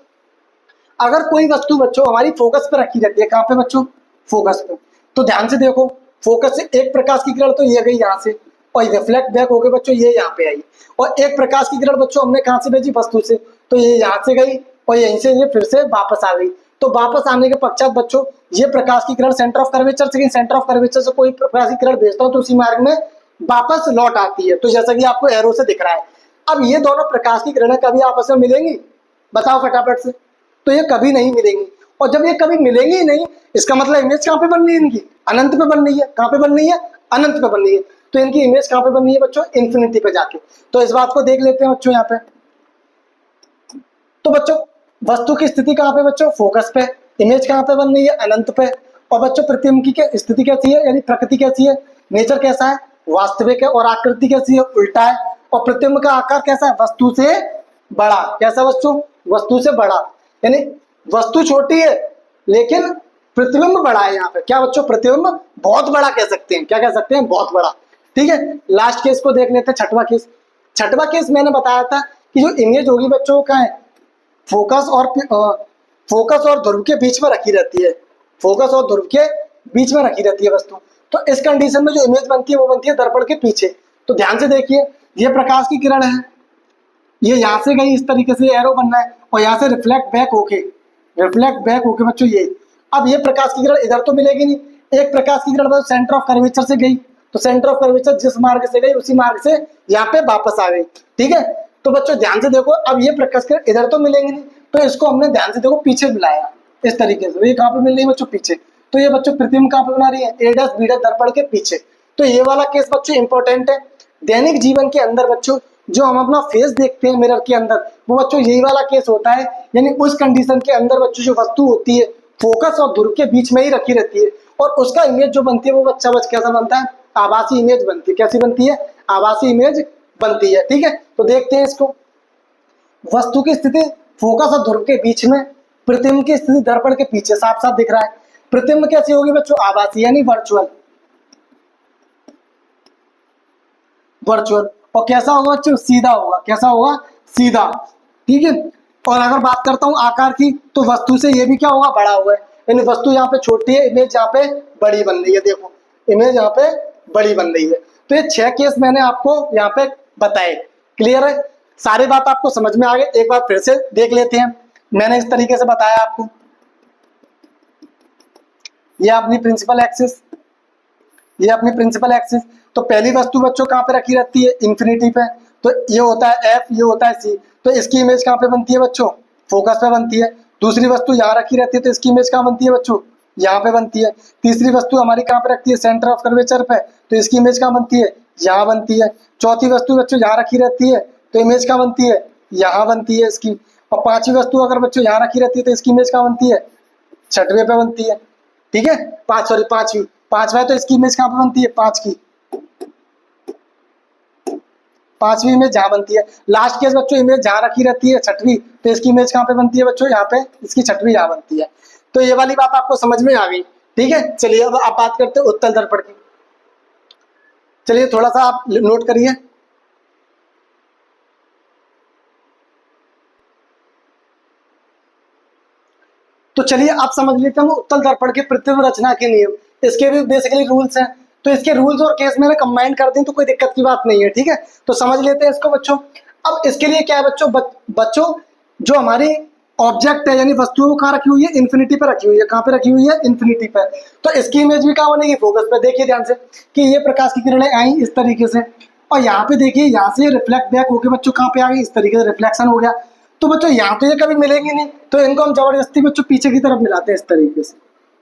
अगर कोई वस्तु बच्चों हमारी फोकस पे रखी रहती है, कहाँ पे बच्चों, फोकस पे, तो ध्यान से देखो, फोकस से एक प्रकाश की किरण तो ये गई यहाँ से, और रिफ्लेक्ट बैक हो गई बच्चों, ये यहाँ पे आई, और एक प्रकाश की किरण बच्चों हमने कहाँ से भेजी, वस्तु से, तो ये यहाँ से गई और यहीं से ये फिर से वापस आ गई। तो वापस आने के पश्चात बच्चों ये प्रकाश की किरण सेंटर ऑफ कर्वेचर से, सेंटर ऑफ कर्वेचर से कोई प्रकाश की किरण भेजता हूँ तो उसी मार्ग में वापस लौट आती है। तो जैसा कि आपको एरो से दिख रहा है, अब ये दोनों प्रकाश की किरणें कभी आपस में मिलेंगी? बताओ फटाफट से। तो ये कभी नहीं मिलेंगी, और जब ये कभी मिलेंगी ही नहीं, इसका मतलब इमेज कहाँ पे बन रही है इनकी? अनंत पे बन रही है। कहाँ पे बन रही है? अनंत पे बन रही है। तो इनकी इमेज कहाँ पे बन रही है बच्चों? इन्फिनिटी पे जाके। तो इस बात को देख लेते हैं बच्चों यहाँ पे। तो बच्चों वस्तु की स्थिति कहाँ पे बच्चों? फोकस पे। इमेज कहाँ पे बन रही है? अनंत पे। और बच्चों प्रतिबिंब की स्थिति कैसी है, यानी प्रकृति कैसी है, नेचर कैसा है? वास्तविक है। और आकृति कैसी है? उल्टा है। और प्रतिबिंब का आकार कैसा है? वस्तु से बड़ा। कैसा बच्चों? वस्तु से बड़ा। यानी वस्तु छोटी है लेकिन प्रतिबिंब बड़ा है यहाँ पे। क्या बच्चों? प्रतिबिंब बहुत बड़ा कह सकते हैं। क्या कह सकते हैं? बहुत बड़ा। ठीक है, लास्ट केस को देख लेते हैं, छठवां केस। छठवां केस मैंने बताया था कि जो इमेज होगी बच्चों का है फोकस और ध्रुव के बीच में रखी रहती है। फोकस और ध्रुव के बीच में रखी रहती है वस्तु। तो इस कंडीशन में जो इमेज बनती है वो बनती है दर्पण के पीछे। तो ध्यान से देखिए, ये प्रकाश की किरण है, ये यहाँ से गई, इस तरीके से एरो बनना है, और यहाँ से रिफ्लेक्ट बैक होके बच्चों ये। अब ये प्रकाश की किरण इधर तो मिलेगी नहीं, एक प्रकाश की किरण सेंटर ऑफ कर्वेचर से गई, तो सेंटर ऑफ कर्वेचर जिस मार्ग से गई उसी मार्ग से यहाँ पे वापस आ गई। ठीक है, तो बच्चों ध्यान से देखो, अब ये प्रकाश किरण इधर तो मिलेंगे नहीं, तो इसको हमने ध्यान से देखो पीछे मिलाया इस तरीके से। ये कहाँ पे मिल रही है बच्चों? पीछे। तो ये बच्चों प्रतिबिंब कहाँ पे बना रही है? ए डैश बी डैश दर्पण के पीछे। तो ये वाला केस बच्चों इंपॉर्टेंट है। दैनिक जीवन के अंदर बच्चों जो हम अपना फेस देखते हैं मिरर के अंदर, वो बच्चों यही वाला केस होता है। यानी उस कंडीशन के अंदर बच्चों जो वस्तु होती है फोकस और ध्रुव के बीच में ही रखी रहती है, और उसका इमेज जो बनती है वो बच्चा कैसा बनता है? आभासी इमेज बनती है। कैसी बनती है? आभासी इमेज बनती है। ठीक है, तो देखते हैं इसको। वस्तु की स्थिति फोकस और ध्रुव के बीच में, प्रतिबिंब की स्थिति दर्पण के पीछे। साफ साफ दिख रहा है। प्रतिबिंब कैसी होगी बच्चों? आभासी, यानी वर्चुअल। और कैसा होगा बच्चों? सीधा होगा। कैसा होगा? सीधा। ठीक है, और अगर बात करता हूं आकार की, तो वस्तु से ये भी क्या होगा? बड़ा हुआ है। यानी वस्तु यहाँ पे छोटी है, इमेज यहाँ पे बड़ी बन रही है। देखो इमेज यहाँ पे बड़ी बन रही है। तो ये 6 केस मैंने आपको यहाँ पे बताए। क्लियर है? सारी बात आपको समझ में आ गई? एक बार फिर से देख लेते हैं। मैंने इस तरीके से बताया आपको, ये अपनी प्रिंसिपल एक्सिस, ये अपनी प्रिंसिपल एक्सिस। तो पहली वस्तु बच्चों कहाँ पे रखी रहती है? इंफिनिटी पे। तो ये होता है एफ, ये होता है सी। तो इसकी इमेज कहाँ पे बनती है बच्चों? फोकस पे बनती है। दूसरी वस्तु यहाँ रखी रहती है, तो इसकी इमेज कहाँ बनती है बच्चों? यहाँ पे बनती है। तीसरी वस्तु हमारी कहाँ पे रखती है? सेंटर ऑफ कर्वेचर पे। तो इसकी इमेज कहाँ बनती है? यहाँ बनती है। चौथी वस्तु बच्चों यहाँ रखी रहती है, तो इमेज कहाँ बनती है? यहाँ बनती है इसकी। और पांचवी वस्तु अगर बच्चों यहाँ रखी रहती है, तो इसकी इमेज कहाँ बनती है? छठवें पे बनती है। ठीक है, पांचवा, तो इसकी इमेज कहाँ पे बनती है? पांचवी इमेज जहाँ बनती है। लास्ट केस बच्चों इमेज जहाँ रखी रहती है छठवीं, तो इसकी इमेज कहाँ पे बनती है बच्चों? यहाँ पे इसकी छठवीं यहाँ बनती है। तो ये वाली बात आपको समझ में आ गई। ठीक है, चलिए अब आप बात करते हैं उत्तल दर्पण की। चलिए थोड़ा सा आप नोट करिए। तो चलिए आप समझ लेते हैं उत्तल दर्पण के प्रतिबिंब रचना के नियम। इसके भी बेसिकली रूल्स हैं, तो इसके रूल्स और केस मैंने कंबाइन कर दी, तो कोई दिक्कत की बात नहीं है। ठीक है, तो समझ लेते हैं इसको बच्चों। अब इसके लिए क्या है बच्चों? बच्चों जो हमारी ऑब्जेक्ट है यानी वस्तु वो कहाँ रखी हुई है? इन्फिनिटी पे रखी हुई है। कहाँ पे रखी हुई है? इन्फिनिटी पे। तो इसकी इमेज भी कहाँ बनेगी? फोकस पे। देखिए ध्यान से कि ये प्रकाश की किरणें आई इस तरीके से, और यहाँ पे देखिए यहाँ से रिफ्लेक्ट बैक होकर बच्चों कहाँ पे आ गई? इस तरीके से रिफ्लेक्शन हो गया। तो बच्चों यहाँ तो ये कभी मिलेंगे नहीं, तो इनको हम जबरदस्ती बच्चों पीछे की तरफ मिलाते हैं इस तरीके से।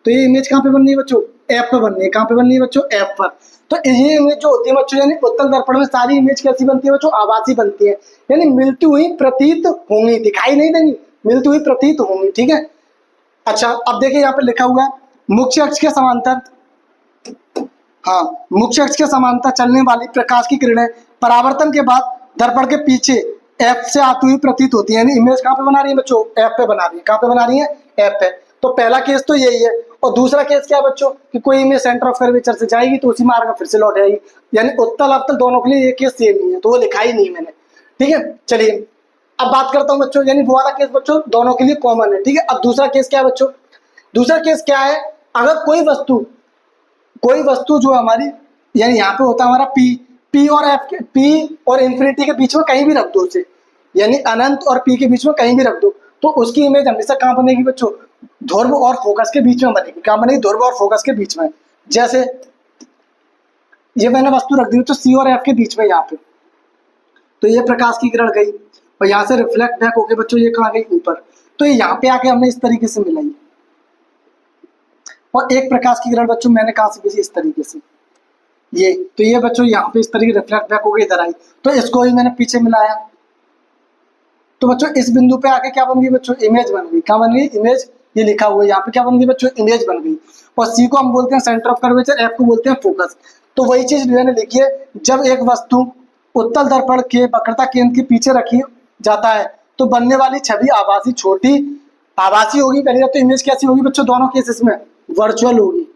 तो ये इमेज कहाँ पे बन रही है बच्चों? एफ पे बन रही है। कहाँ पे बन रही है बच्चों? एफ पर। तो ये इमेज जो होती है बच्चों, यानी उत्तल दर्पण में सारी इमेज कैसी बनती है बच्चों? आभासी बनती है, यानी मिलती हुई प्रतीत होंगी, दिखाई नहीं देंगी, मिलती हुई प्रतीत होंगी। ठीक है, अच्छा अब देखिए यहाँ पे लिखा हुआ है मुख्य अक्ष के समांतर। हाँ, मुख्य अक्ष के समांतर चलने वाली प्रकाश की किरणें परावर्तन के बाद दर्पण के पीछे एफ से आती हुई प्रतीत होती है। यानी इमेज कहाँ पे बना रही है बच्चों? एफ पे बना रही है। कहाँ पे बना रही है? एफ पे। तो पहला केस तो यही है। और दूसरा केस क्या है बच्चों? कि कोई इमेज सेंटर ऑफ कर्वेचर से जाएगी तो उसी मार्ग में फिर से लौट आएगी। यानी उत्तल अवतल दोनों के लिए ये केस सेम नहीं है, तो वो लिखा ही नहीं मैंने। ठीक है, चलिए अब बात करता हूँ बच्चों, यानी वो वाला केस बच्चों दोनों के लिए कॉमन है। ठीक है, अब दूसरा केस क्या है बच्चों? दूसरा केस क्या है? अगर कोई वस्तु जो हमारी, यानी यहाँ पे होता है हमारा पी और एफ के, पी और इन्फिनिटी के बीच में कहीं भी रख दो उसे, यानी अनंत और पी के बीच में कहीं भी रख दो, तो उसकी इमेज हमेशा कहाँ बनेगी बच्चों? ध्रुव और फोकस के बीच में बनेगी। कहाँ बनेगी? ध्रुव और फोकस के बीच में। जैसे ये मैंने वस्तु रख दी तो सी और एफ के बीच में यहाँ पे, तो ये प्रकाश की किरण गई और यहाँ से रिफ्लेक्ट बैक होके बच्चों ये कहाँ गई ऊपर, तो ये यहाँ पे आके हमने इस तरीके से मिलाई। और एक प्रकाश की किरण बच्चों मैंने कहाँ से भेजी, इस तरीके से ये, तो ये बच्चों यहाँ पे इस तरीके रिफ्लेक्ट बैक होकर इधर आई, तो इसको ही मैंने पीछे मिलाया। तो बच्चों इस बिंदु पे आके क्या बन गई बच्चों, इमेज बन गई। क्या बन गई, इमेज। ये लिखा हुआ है यहाँ पे क्या बन गई बच्चों, इमेज बन गई। और सी को हम बोलते हैं सेंटर ऑफ कर्वेचर, एफ को बोलते हैं फोकस। तो वही चीज मैंने लिखी है, जब एक वस्तु उत्तल दर्पण के वक्रता केंद्र के पीछे रखी जाता है तो बनने वाली छवि आभासी छोटी आभासी होगी। पहली बात तो इमेज कैसी होगी बच्चों, दोनों केसेस में वर्चुअल होगी।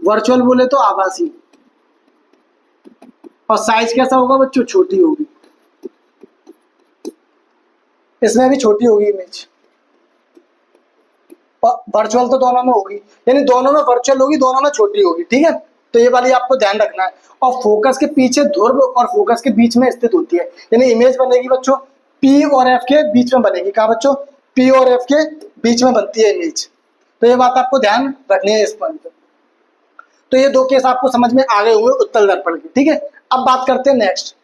वर्चुअल बोले तो आभासी, और साइज कैसा होगा बच्चों, छोटी होगी। इसमें भी छोटी होगी इमेज, और वर्चुअल तो दोनों में होगी, यानी दोनों में वर्चुअल होगी, दोनों में छोटी होगी। ठीक है, तो ये वाली आपको ध्यान रखना है। और फोकस के पीछे ध्रुव और फोकस के बीच में स्थित होती है, यानी इमेज बनेगी बच्चों पी और एफ के बीच में बनेगी। कहा बच्चों, पी और एफ के बीच में बनती है इमेज। तो ये बात आपको ध्यान रखनी है इस पॉइंट पे। तो ये दो केस आपको समझ में आ गए होंगे उत्तल दर्पण की। ठीक है, अब बात करते हैं नेक्स्ट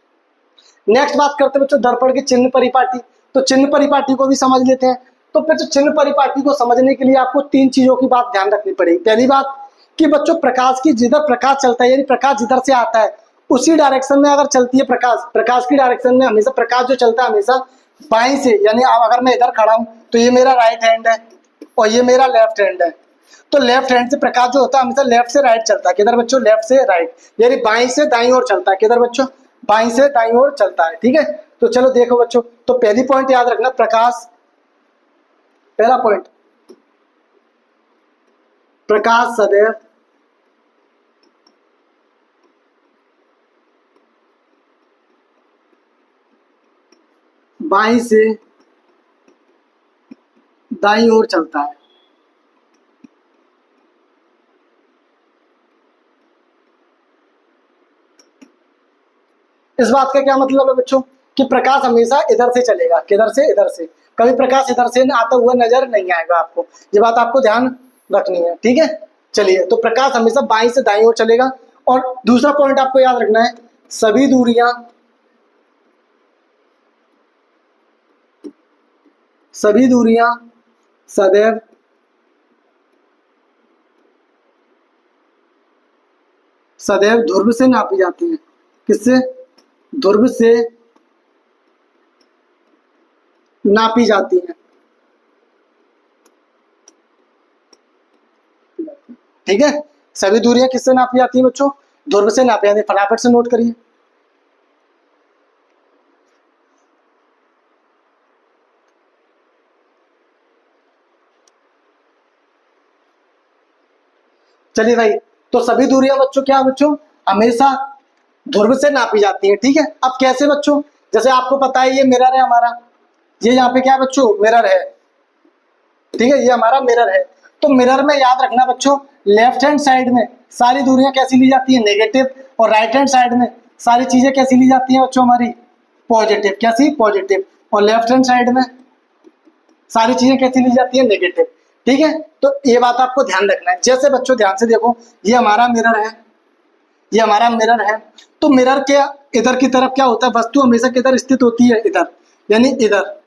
बात करते हैं बच्चों दर्पण की चिन्ह परिपाटी। तो चिन्ह परिपाटी को भी समझ लेते हैं। तो फिर चिन्ह परिपाटी को समझने के लिए आपको तीन चीजों की बात ध्यान रखनी पड़ेगी। पहली बात कि बच्चों प्रकाश की जिधर प्रकाश चलता है, यानी प्रकाश जिधर से आता है उसी डायरेक्शन में अगर चलती है प्रकाश की डायरेक्शन में हमेशा प्रकाश जो चलता है हमेशा बाएं से, यानी अगर मैं इधर खड़ा हूं तो ये मेरा राइट हैंड है और ये मेरा लेफ्ट हैंड है। तो लेफ्ट हैंड से प्रकाश जो होता है हमेशा लेफ्ट से राइट चलता है। किधर बच्चों, लेफ्ट से राइट, यानी बाएं से दाईं ओर चलता है। किधर बच्चों, बाएं से दाईं ओर चलता है। ठीक है, तो चलो देखो बच्चों, तो पहली पॉइंट याद रखना, प्रकाश, पहला पॉइंट, प्रकाश सदैव बाईं से दाईं ओर चलता है। इस बात का क्या मतलब है बच्चों कि प्रकाश हमेशा इधर से चलेगा। किधर से, इधर से। कभी प्रकाश इधर से आता हुआ नजर नहीं आएगा आपको। ये बात आपको ध्यान रखनी है। ठीक है, चलिए, तो प्रकाश हमेशा बाईं से दाईं ओर चलेगा। और दूसरा पॉइंट आपको याद रखना है, सभी दूरियां सदैव ध्रुव से नापी जाती हैं। किससे, ध्रुव से नापी जाती हैं। ठीक है, सभी दूरियां किससे नापी जाती हैं बच्चों, ध्रुव से नापी जाती है। फटाफट से नोट करिए। चलिए भाई, तो सभी दूरियां बच्चों क्या बच्चों, हमेशा ध्रुव से नापी जाती हैं। ठीक है, अब कैसे बच्चों, जैसे आपको पता है ये मिरर है हमारा, ये यहाँ पे क्या है बच्चों, मिरर है। ठीक है, ये हमारा मिरर है। तो मिरर में याद रखना बच्चों, लेफ्ट हैंड साइड में सारी दूरियां कैसी ली जाती है, नेगेटिव, और राइट हैंड साइड में सारी चीजें कैसी ली जाती हैं बच्चों, हमारी पॉजिटिव। कैसी, पॉजिटिव। और लेफ्ट हैंड साइड में सारी चीजें कैसी ली जाती है, नेगेटिव। ठीक है, तो ये बात आपको ध्यान रखना है। जैसे बच्चों ध्यान से देखो, ये हमारा मिरर है, ये हमारा मिरर है। तो मिरर के इधर की तरफ क्या होता है, वस्तु हमेशा किधर स्थित होती है, इधर, यानी इधर।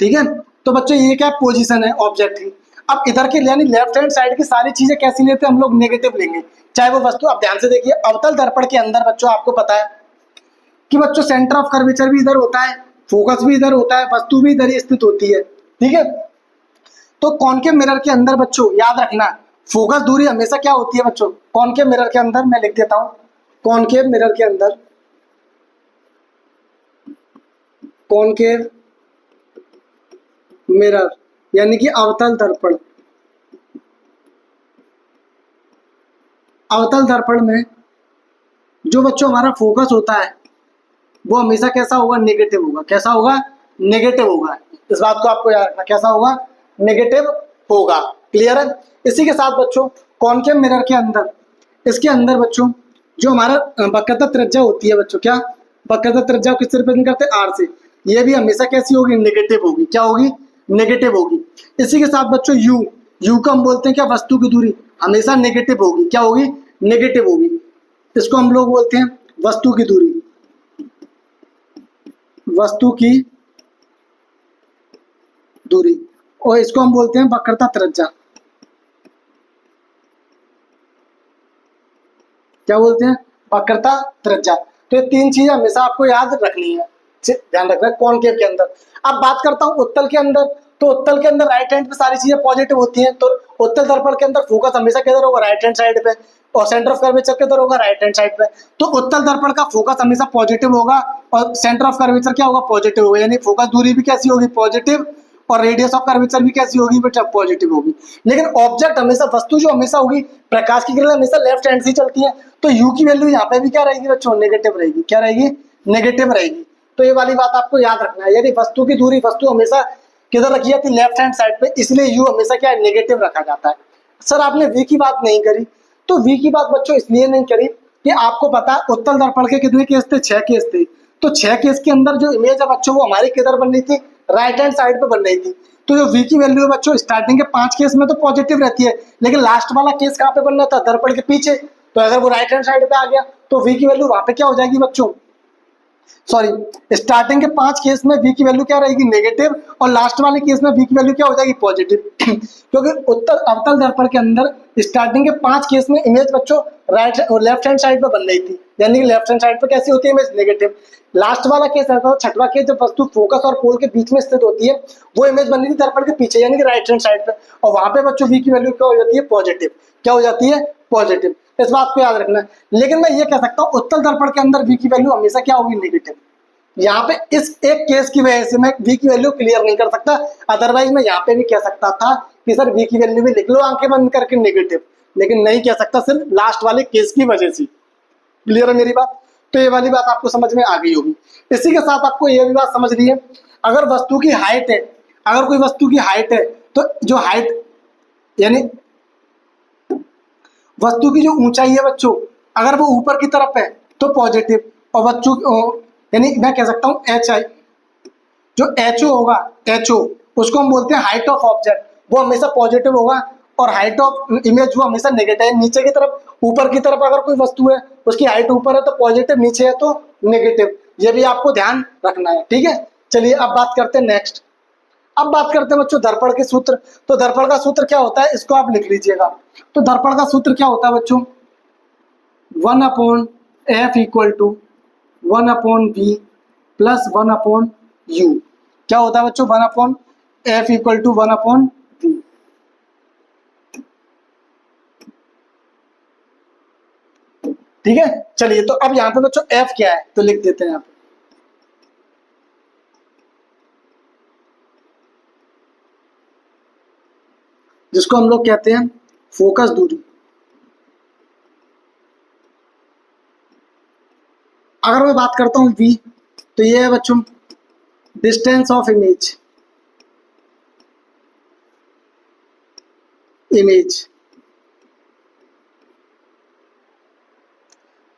ठीक है, तो बच्चों ये क्या पोजीशन है ऑब्जेक्ट की। अब इधर के यानी लेफ्ट हैंड साइड की सारी चीजें कैसी लेते हैं हम लोग, नेगेटिव लेंगे, चाहे वो वस्तु। अब ध्यान से देखिए, अवतल दर्पण के अंदर बच्चों आपको पता है कि बच्चों सेंटर ऑफ कर्वेचर भी इधर होता है, फोकस भी इधर होता है, वस्तु भी इधर ही स्थित होती है। ठीक है, तो कॉनकेव मिरर के अंदर बच्चों याद रखना, फोकस दूरी हमेशा क्या होती है बच्चों, कॉनकेव मिरर के अंदर, मैं लिख देता हूं, कॉनकेव मिरर के अंदर, कॉनकेव मिरर यानी कि अवतल दर्पण, अवतल दर्पण में जो बच्चों हमारा फोकस होता है वो हमेशा कैसा होगा, नेगेटिव होगा। कैसा होगा, नेगेटिव होगा। इस बात को आपको याद रखना, कैसा होगा, नेगेटिव होगा। क्लियर है। इसी के साथ बच्चों कॉनकेव मिरर के अंदर, इसके अंदर बच्चों जो हमारा वक्रता त्रिज्या होती है बच्चों, क्या वक्रता त्रिज्या किससे रिप्रेजेंट करते हैं, आर से। ये भी हमेशा कैसी होगी, नेगेटिव होगी। क्या होगी, नेगेटिव होगी। इसी के साथ बच्चों यू, यू को हम बोलते हैं क्या, वस्तु की दूरी हमेशा नेगेटिव होगी। क्या होगी, नेगेटिव होगी। इसको हम लोग बोलते हैं वस्तु की दूरी, वस्तु की दूरी, और इसको हम बोलते हैं वक्रता त्रिज्या। क्या बोलते हैं? वक्रता त्रिज्या। तो ये तीन चीजें हमेशा आपको याद रखनी है, ध्यान रखना है कॉनकेव के अंदर। अब बात करता हूँ उत्तल के अंदर, तो उत्तल के अंदर राइट हैंड पे सारी चीजें पॉजिटिव होती हैं, तो उत्तल दर्पण के अंदर फोकस हमेशा किधर होगा? राइट हैंड साइड पे, और सेंटर ऑफ कर्वेचर किधर होगा? राइट हैंड साइड पे। तो उत्तल दर्पण का फोकस हमेशा पॉजिटिव होगा और सेंटर ऑफ कर्वेचर क्या होगा? पॉजिटिव होगा, यानी फोकस दूरी भी कैसी होगी? पॉजिटिव, और रेडियस ऑफ कर्वेचर भी कैसी होगी बेटा? पॉजिटिव होगी। लेकिन ऑब्जेक्ट हमेशा, वस्तु जो हमेशा होगी, प्रकाश की किरण हमेशा लेफ्ट हैंड से चलती है, तो यू की वैल्यू यहाँ पे भी क्या रहेगी बच्चों? नेगेटिव रहेगी। क्या रहेगी? नेगेटिव रहेगी। तो ये वाली बात आपको याद रखना है, यदि वस्तु की दूरी, वस्तु हमेशा किधर रखी जाती है? लेफ्ट हैंड साइड पे, इसलिए यू हमेशा क्या है? नेगेटिव रखा जाता है। सर आपने वी की बात नहीं करी, तो वी की बात बच्चों इसलिए नहीं करी कि आपको पता है उत्तल दर्पण के कितने केस थे? 6 केस थे। तो 6 केस के अंदर जो इमेज है बच्चों वो हमारी किधर बन रही थी? राइट हैंड साइड पे बन रही थी। तो जो वी की वैल्यू है बच्चों स्टार्टिंग के 5 केस में तो पॉजिटिव रहती है, लेकिन लास्ट वाला केस कहाँ पे बन रहा था? दर्पण के पीछे। तो अगर वो राइट हैंड साइड पे आ गया तो वी की वैल्यू वहां पे क्या हो जाएगी बच्चों? सॉरी, स्टार्टिंग के 5 केस में वी की वैल्यू क्या रहेगी? नेगेटिव, और लास्ट वाले केस में वी की वैल्यू क्या हो जाएगी? पॉजिटिव। क्योंकि उत्तर अवतल दर्पण के अंदर स्टार्टिंग के 5 केस में इमेज बच्चों राइट और लेफ्ट हैंड साइड पे बन रही थी, यानी कि लेफ्ट हैंड साइड पे कैसी होती है इमेज? नेगेटिव। लास्ट वाला केस रहता था, छठवां केस, जब वस्तु फोकस और पोल के बीच में स्थित होती है, वो इमेज बन रही थी दर्पण के पीछे, यानी कि राइट हैंड साइड पे, और वहां पे बच्चों वी की वैल्यू क्या हो जाती है? पॉजिटिव। क्या हो जाती है? पॉजिटिव। इस बात को याद रखना है। लेकिन मैं ये कह सकता हूँ उत्तल दर्पण के अंदर वी की वैल्यू हमेशा क्या होगी? नेगेटिव। यहाँ पे इस एक केस की वजह से मैं वी की वैल्यू क्लियर नहीं कर सकता, अदरवाइज मैं यहाँ पे भी कह सकता था कि सर वी की वैल्यू भी लिख लो आंखें बंद करके नेगेटिव, लेकिन नहीं कह सकता सिर्फ लास्ट वाले केस की वजह से। क्लियर है मेरी बात? तो ये वाली बात आपको समझ में आ गई होगी। इसी के साथ आपको ये भी बात समझ रही है, अगर वस्तु की हाइट है, अगर कोई वस्तु की हाइट है, तो जो हाइट यानी वस्तु की जो ऊंचाई है बच्चों, अगर वो ऊपर की तरफ है तो पॉजिटिव, और बच्चों यानी मैं कह सकता हूँ एच आई, जो एच ओ होगा, एच ओ उसको हम बोलते हैं हाइट ऑफ ऑब्जेक्ट, वो हमेशा पॉजिटिव होगा, और हाइट ऑफ इमेज वो हमेशा नेगेटिव है। नीचे की तरफ, ऊपर की तरफ अगर कोई वस्तु है उसकी हाइट ऊपर है तो पॉजिटिव, नीचे है तो नेगेटिव। ये भी आपको ध्यान रखना है, ठीक है। चलिए अब बात करते हैं नेक्स्ट। अब बात करते हैं बच्चों दर्पण के सूत्र। तो दर्पण का सूत्र क्या होता है, इसको आप लिख लीजिएगा। तो दर्पण का सूत्र क्या होता है बच्चों? 1/f equal to 1/v plus 1/u। क्या होता है बच्चों? 1/f equal to 1/v। ठीक है। चलिए तो अब यहाँ पे बच्चों f क्या है तो लिख देते हैं यहाँ पे, जिसको हम लोग कहते हैं फोकस दूरी। अगर मैं बात करता हूं v, तो ये है बच्चों डिस्टेंस ऑफ इमेज,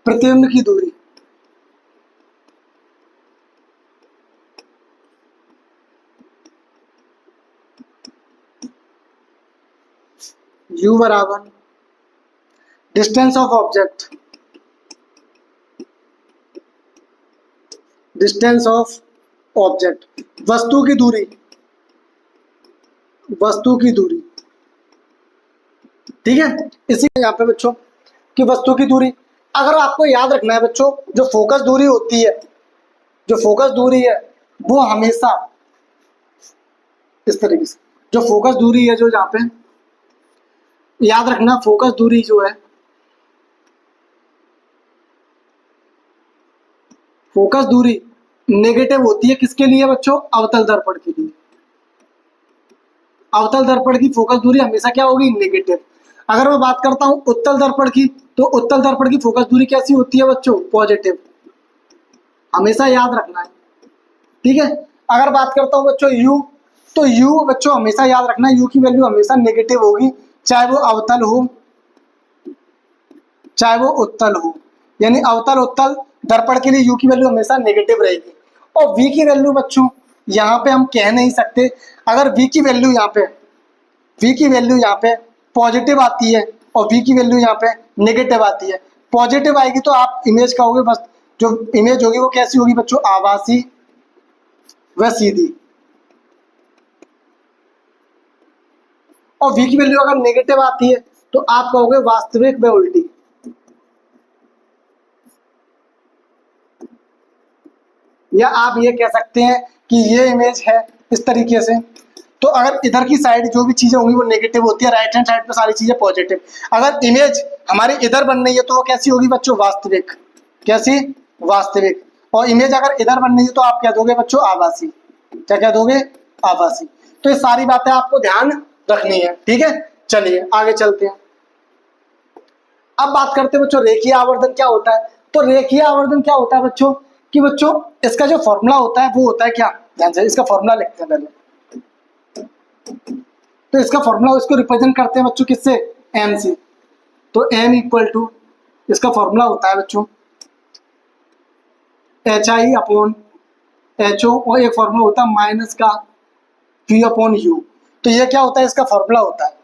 प्रतिबिंब की दूरी, u बराबर distance of object, distance of object, वस्तु की दूरी, वस्तु की दूरी। ठीक है। इसी यहाँ पे बच्चों कि वस्तु की दूरी, अगर आपको याद रखना है बच्चों, जो फोकस दूरी होती है, जो फोकस दूरी है वो हमेशा इस तरीके से, जो फोकस दूरी है, जो यहाँ पे याद रखना, फोकस दूरी जो है, फोकस दूरी नेगेटिव होती है किसके लिए बच्चों? अवतल दर्पण के लिए। अवतल दर्पण की फोकस दूरी हमेशा क्या होगी? नेगेटिव। अगर मैं बात करता हूं उत्तल दर्पण की, तो उत्तल दर्पण की फोकस दूरी कैसी होती है बच्चों? पॉजिटिव। हमेशा याद रखना है, ठीक है। अगर बात करता हूं बच्चों यू, तो यू बच्चों हमेशा याद रखना, यू की वैल्यू हमेशा नेगेटिव होगी, चाहे वो अवतल हो चाहे वो उत्तल हो, यानी अवतल उत्तल दर्पण के लिए यू की वैल्यू हमेशा नेगेटिव रहेगी। और वी की वैल्यू बच्चों यहाँ पे हम कह नहीं सकते, अगर वी की वैल्यू यहाँ पे, वी की वैल्यू यहाँ पे पॉजिटिव आती है और वी की वैल्यू यहाँ पे नेगेटिव आती है। पॉजिटिव आएगी तो आप इमेज कहोगे, बस जो इमेज होगी वो कैसी होगी बच्चों, आभासी व सीधी। और v की वैल्यू अगर नेगेटिव आती है तो आप कहोगे वास्तविक व उल्टी। या आप ये कह सकते हैं कि ये इमेज है इस तरीके से। तो अगर इधर की साइड जो भी चीजें होंगी वो नेगेटिव होती है, राइट हैंड साइड पे सारी चीजें पॉजिटिव। अगर इमेज हमारी इधर बन रही है तो वो कैसी होगी बच्चों, वास्तविक। कैसी, वास्तविक। और इमेज अगर इधर बन रही है तो आप क्या दोगे बच्चों, आभासी। क्या क्या दोगे, आभासी। तो ये सारी बातें आपको ध्यान रखनी है, ठीक है। चलिए आगे चलते हैं। अब बात करते हैं बच्चों रेखीय आवर्धन क्या होता है। तो रेखीय आवर्धन क्या होता है बच्चों, कि बच्चों इसका जो फॉर्मूला होता है वो होता है क्या, ध्यान से इसका फॉर्मूला लिखते हैं पहले। तो इसका फॉर्मूला, इसको रिप्रेजेंट करते हैं बच्चों किससे, m से। तो m इक्वल टू, इसका फॉर्मूला होता है बच्चों HI अपॉन HO, और एक फॉर्मूला होता है माइनस का V अपॉन U। तो ये क्या होता है, इसका फॉर्मूला होता है।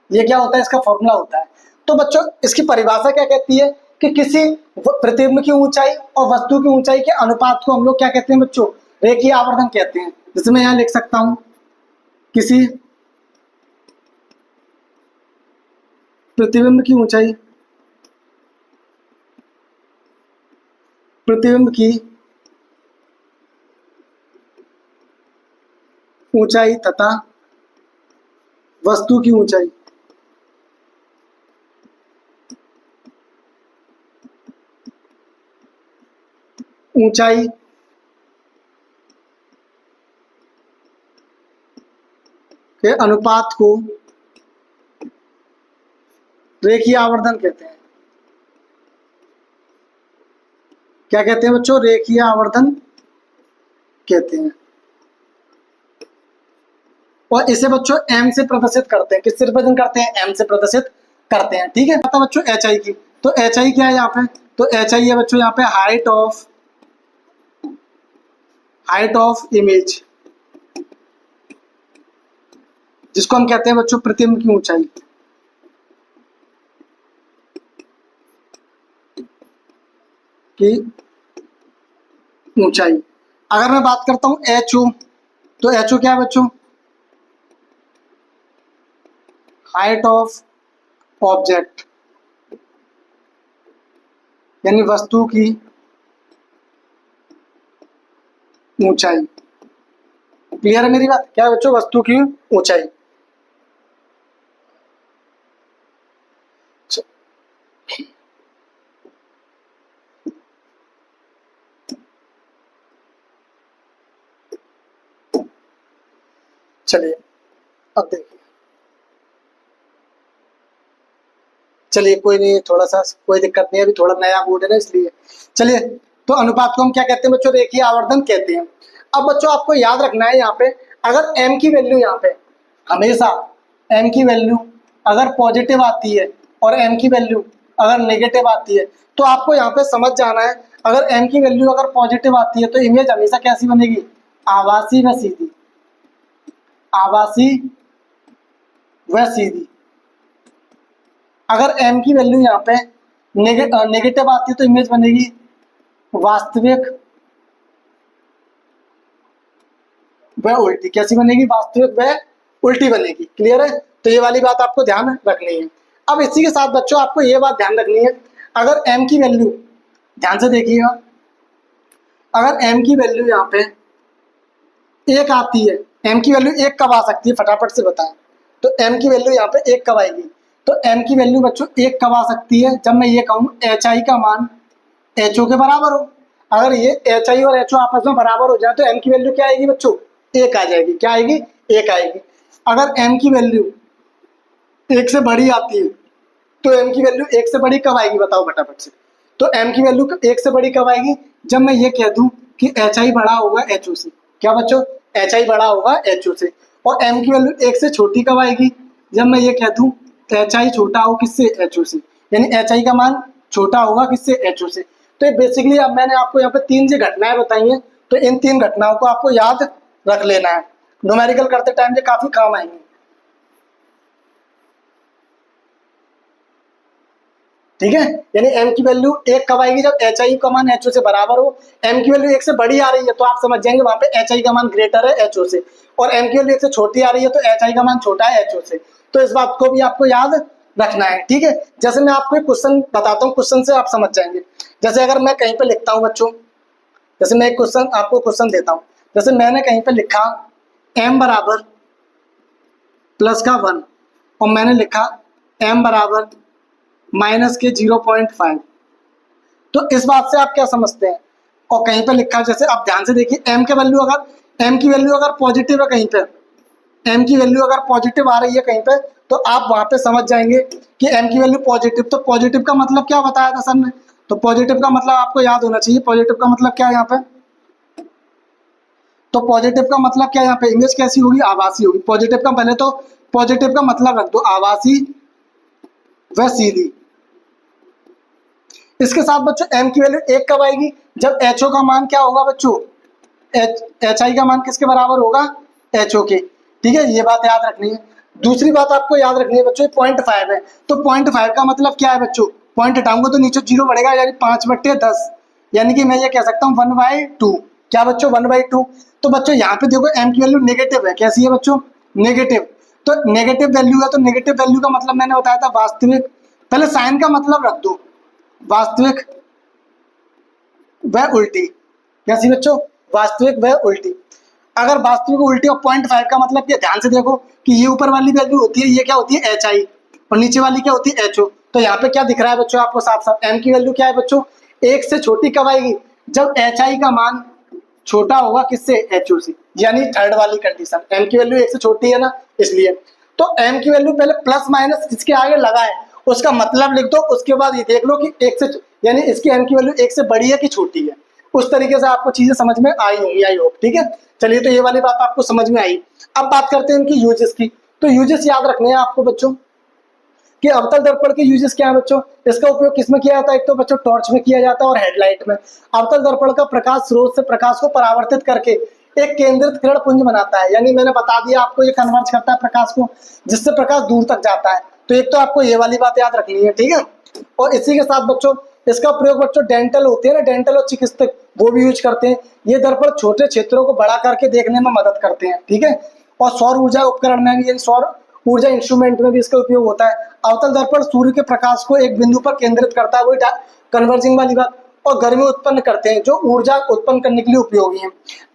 ये क्या होता है, इसका फॉर्मूला होता है। तो बच्चों इसकी परिभाषा क्या कहती है कि किसी प्रतिबिंब की ऊंचाई और वस्तु की ऊंचाई के अनुपात को हम लोग क्या कहते हैं बच्चों, रेखीय आवर्धन कहते हैं। जैसे मैं यहां लिख सकता हूं, किसी प्रतिबिंब की ऊंचाई, प्रतिबिंब की ऊंचाई तथा वस्तु की ऊंचाई के अनुपात को रेखीय आवर्धन कहते हैं। क्या कहते हैं बच्चों, रेखीय आवर्धन कहते हैं। और इसे बच्चों m से प्रदर्शित करते हैं। किससे रिप्रेजेंट करते हैं, m से प्रदर्शित करते हैं, ठीक है। पता बच्चों HI की, तो HI क्या है यहाँ पे, तो HI है बच्चों यहाँ पे हाइट ऑफ इमेज, जिसको हम कहते हैं बच्चों प्रतिबिंब की ऊंचाई। की ऊंचाई। अगर मैं बात करता हूं HO, तो HO क्या है बच्चों, हाइट ऑफ ऑब्जेक्ट, यानी वस्तु की ऊंचाई। क्लियर है मेरी बात, क्या है बच्चों, वस्तु की ऊंचाई। चलिए अब देखिए, चलिए कोई नहीं, थोड़ा सा कोई दिक्कत नहीं है, अभी थोड़ा नया बोर्ड है ना इसलिए। चलिए, तो अनुपात को हम क्या कहते हैं बच्चों, रेखीय आवर्धन कहते हैं। अब बच्चों आपको याद रखना है यहाँ पे, अगर m की वैल्यू यहाँ पे हमेशा m की वैल्यू अगर पॉजिटिव आती है और m की वैल्यू अगर नेगेटिव आती है, तो आपको यहाँ पे समझ जाना है, अगर m की वैल्यू अगर पॉजिटिव आती है तो इमेज हमेशा कैसी बनेगी, आभासी व सीधी। आभासी व सीधी। अगर m की वैल्यू यहाँ पे नेगेटिव आती है तो इमेज बनेगी वास्तविक व उल्टी। कैसी बनेगी, वास्तविक व उल्टी बनेगी। क्लियर है, तो ये वाली बात आपको ध्यान रखनी है। अब इसी के साथ बच्चों आपको ये बात ध्यान रखनी है, अगर m की वैल्यू, ध्यान से देखिएगा, अगर m की वैल्यू यहाँ पे 1 आती है, m की वैल्यू 1 कब आ सकती है, फटाफट से बताएं। तो m की वैल्यू यहाँ पे 1 कब आएगी, तो m की वैल्यू बच्चों 1 कब आ सकती है, जब मैं ये कहूँ HI का मान HO के बराबर हो। अगर ये HI और HO आपस में बराबर हो जाए तो m की वैल्यू क्या आएगी बच्चों, 1 आ जाएगी। क्या आएगी, 1 आएगी। अगर m की वैल्यू 1 से बड़ी आती है तो m की वैल्यू 1 से बड़ी कब आएगी, बताओ फटाफट से। तो m की वैल्यू 1 से बड़ी कब आएगी, जब मैं ये कह दूं कि HI बड़ा होगा HO से। क्या बच्चों, HI बड़ा होगा HO से। और m की वैल्यू 1 से छोटी कब आएगी, जब मैं ये कह दूं HI छोटा हो किससे, HO से। यानी HI का मान छोटा होगा किससे, HO से। तो ये बेसिकली अब मैंने आपको यहाँ पे 3 से घटनाएं बताई हैं, तो इन 3 घटनाओं को आपको याद रख लेना है। न्यूमेरिकल करते टाइम ये काफी काम आएंगे। ठीक है, यानी m की वैल्यू 1 कब आएगी, जब hi का मान ho से बराबर हो। m की वैल्यू 1 से बड़ी आ रही है तो आप समझ जाएंगे वहां पे hi का मान ग्रेटर है ho से, और m की वैल्यू 1 से छोटी आ रही है तो hi का मान छोटा है ho से। तो इस बात को भी आपको याद रखना है। ठीक है, जैसे मैं आपको एक क्वेश्चन बताता हूँ, क्वेश्चन से आप समझ जाएंगे। जैसे अगर मैं कहीं पे लिखता हूँ बच्चों, जैसे मैं एक क्वेश्चन आपको क्वेश्चन देता हूँ, जैसे मैंने कहीं पे लिखा m बराबर प्लस का 1 और मैंने लिखा m बराबर माइनस के 0.5, तो इस बात से आप क्या समझते हैं। और कहीं पे लिखा, जैसे आप ध्यान से देखिए m की वैल्यू अगर पॉजिटिव है, कहीं पे m की वैल्यू अगर पॉजिटिव आ रही है कहीं पे, तो आप वहां पे समझ जाएंगे कि m की वैल्यू पॉजिटिव। तो पॉजिटिव का मतलब क्या बताया था सर ने, तो पॉजिटिव का मतलब आपको याद होना चाहिए। पॉजिटिव का मतलब क्या है यहाँ पे, तो पॉजिटिव का मतलब क्या है यहाँ पे, इमेज कैसी होगी, आभासी होगी। पॉजिटिव का पहले तो पॉजिटिव का मतलब रख दो आभासी व सीधी। इसके साथ बच्चों m की वैल्यू 1 कब आएगी, जब ho का मान क्या होगा बच्चों, hi का मान किसके बराबर होगा, ho के। ठीक है, ये बात याद रखनी है। दूसरी बात आपको याद रखनी है बच्चों, 0.5 है, तो 0.5 का मतलब क्या है बच्चों, पॉइंट हटाऊंगा तो नीचे 0 बढ़ेगा, यानी 5/10, यानी कि मैं ये कह सकता हूँ 1/2। क्या बच्चों, 1/2। तो बच्चों यहाँ पे देखो m की वैल्यू नेगेटिव है, कैसी है बच्चों, नेगेटिव। तो नेगेटिव वैल्यू है, तो नेगेटिव वैल्यू का मतलब मैंने बताया था वास्तविक, पहले साइन का मतलब रख दो, वास्तविक व उल्टी। कैसी बच्चों, वास्तविक व उल्टी। अगर वास्तविक उल्टी और 0.5 का मतलब क्या, ध्यान से देखो कि ये ऊपर वाली वैल्यू होती है, ये क्या होती है hi, और नीचे वाली क्या होती है ho। तो यहाँ पे क्या दिख रहा है बच्चों आपको साफ साफ, m की वैल्यू क्या है बच्चों, 1 से छोटी कब आएगी, जब hi का मान छोटा होगा किससे, ho से, यानी थर्ड वाली कंडीशन। m की वैल्यू 1 से छोटी है ना, इसलिए। तो m की वैल्यू पहले प्लस माइनस इसके आगे लगा है, उसका मतलब लिख दो, उसके बाद ये देख लो कि 1 से, यानी इसकी m की वैल्यू 1 से बड़ी है कि छोटी है। उस तरीके से आपको चीजें समझ में आई होंगी, आई होप। ठीक है, चलिए, तो ये वाली बात आपको समझ में आई। अब बात करते हैं इनकी यूजेस की। तो यूजेस याद रखने हैं आपको बच्चों कि अवतल दर्पण के यूजेस क्या है बच्चों, इसका उपयोग किसमें किया जाता है, एक तो बच्चों टॉर्च में किया जाता है और हेडलाइट में। अवतल दर्पण का प्रकाश स्रोत से प्रकाश को परावर्तित करके एक केंद्रित किरण पुंज बनाता है, यानी मैंने बता दिया आपको, ये कन्वर्ज करता है प्रकाश को, जिससे प्रकाश दूर तक जाता है। तो एक तो आपको ये वाली बात याद रखनी है। ठीक है, और इसी के साथ बच्चों इसका प्रयोग बच्चों डेंटल होते हैं ना, डेंटल और चिकित्सक, वो भी यूज करते हैं। ये दर्पण छोटे क्षेत्रों को बड़ा करके देखने में मदद करते हैं। ठीक है, और सौर ऊर्जा उपकरण में भी, यानी सौर ऊर्जा इंस्ट्रूमेंट में भी इसका उपयोग होता है। अवतल दर्पण सूर्य के प्रकाश को एक बिंदु पर केंद्रित करता है, वही कन्वर्जिंग वाली बात, और गर्मी उत्पन्न करते हैं, जो ऊर्जा उत्पन्न करने के लिए उपयोगी है।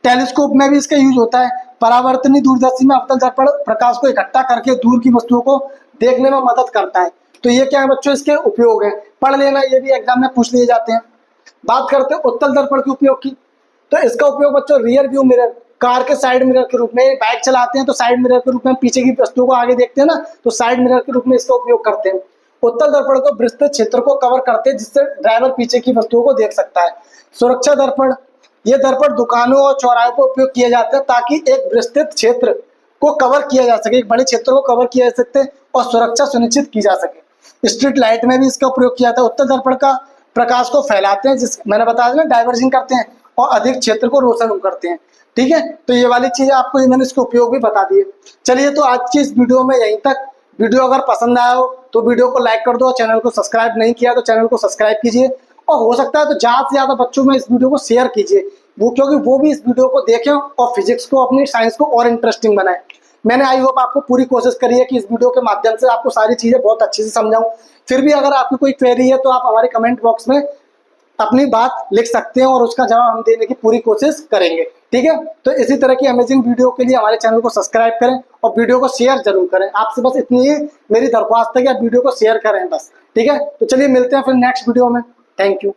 टेलीस्कोप में भी इसका यूज होता है। परावर्तनी दूरदर्शी में अवतल दर्पण प्रकाश को इकट्ठा करके दूर की वस्तुओं को देखने में मदद करता है। तो ये क्या है बच्चों, इसके उपयोग है, पढ़ लेना, ये भी एग्जाम में पूछ लिए जाते हैं। बात करते हैं उत्तल दर्पण के उपयोग की। तो इसका उपयोग बच्चों रियर व्यू मिरर, कार के साइड मिरर के रूप में, बाइक चलाते हैं तो साइड मिरर के रूप में पीछे की वस्तुओं को आगे देखते हैं ना, तो साइड मिरर के रूप में इसका उपयोग करते हैं। उत्तल दर्पण को विस्तृत क्षेत्र को कवर करते हैं, जिससे ड्राइवर पीछे की वस्तुओं को देख सकता है। सुरक्षा दर्पण, ये दर्पण दुकानों और चौराहों पर उपयोग किए जाते हैं ताकि एक विस्तृत क्षेत्र को कवर किया जा सके, एक बड़े क्षेत्र को कवर किया जा सकते और सुरक्षा सुनिश्चित की जा सके। स्ट्रीट लाइट में भी इसका प्रयोग किया जाता है। उत्तल दर्पण का प्रकाश को फैलाते हैं, जिस मैंने बताया ना, डाइवर्जिंग करते हैं और अधिक क्षेत्र को रोशन करते हैं। ठीक है, तो ये वाली चीजें आपको मैंने इसके उपयोग भी बता दिए। चलिए, तो आज की इस वीडियो में यहीं तक। वीडियो अगर पसंद आया हो तो वीडियो को लाइक कर दो, चैनल को सब्सक्राइब नहीं किया तो चैनल को सब्सक्राइब कीजिए, और हो सकता है तो ज्यादा से ज्यादा बच्चों में इस वीडियो को शेयर कीजिए, वो क्योंकि वो भी इस वीडियो को देखें और फिजिक्स को, अपनी साइंस को और इंटरेस्टिंग बनाए। मैंने आई होप आपको पूरी कोशिश करी है कि इस वीडियो के माध्यम से आपको सारी चीजें बहुत अच्छे से समझाऊं। फिर भी अगर आपकी कोई क्वेरी है तो आप हमारे कमेंट बॉक्स में अपनी बात लिख सकते हैं और उसका जवाब हम देने की पूरी कोशिश करेंगे। ठीक है, तो इसी तरह की अमेजिंग वीडियो के लिए हमारे चैनल को सब्सक्राइब करें और वीडियो को शेयर जरूर करें। आपसे बस इतनी ही मेरी दरख्वास्त है कि आप वीडियो को शेयर करें बस। ठीक है, तो चलिए मिलते हैं फिर नेक्स्ट वीडियो में। Thank you.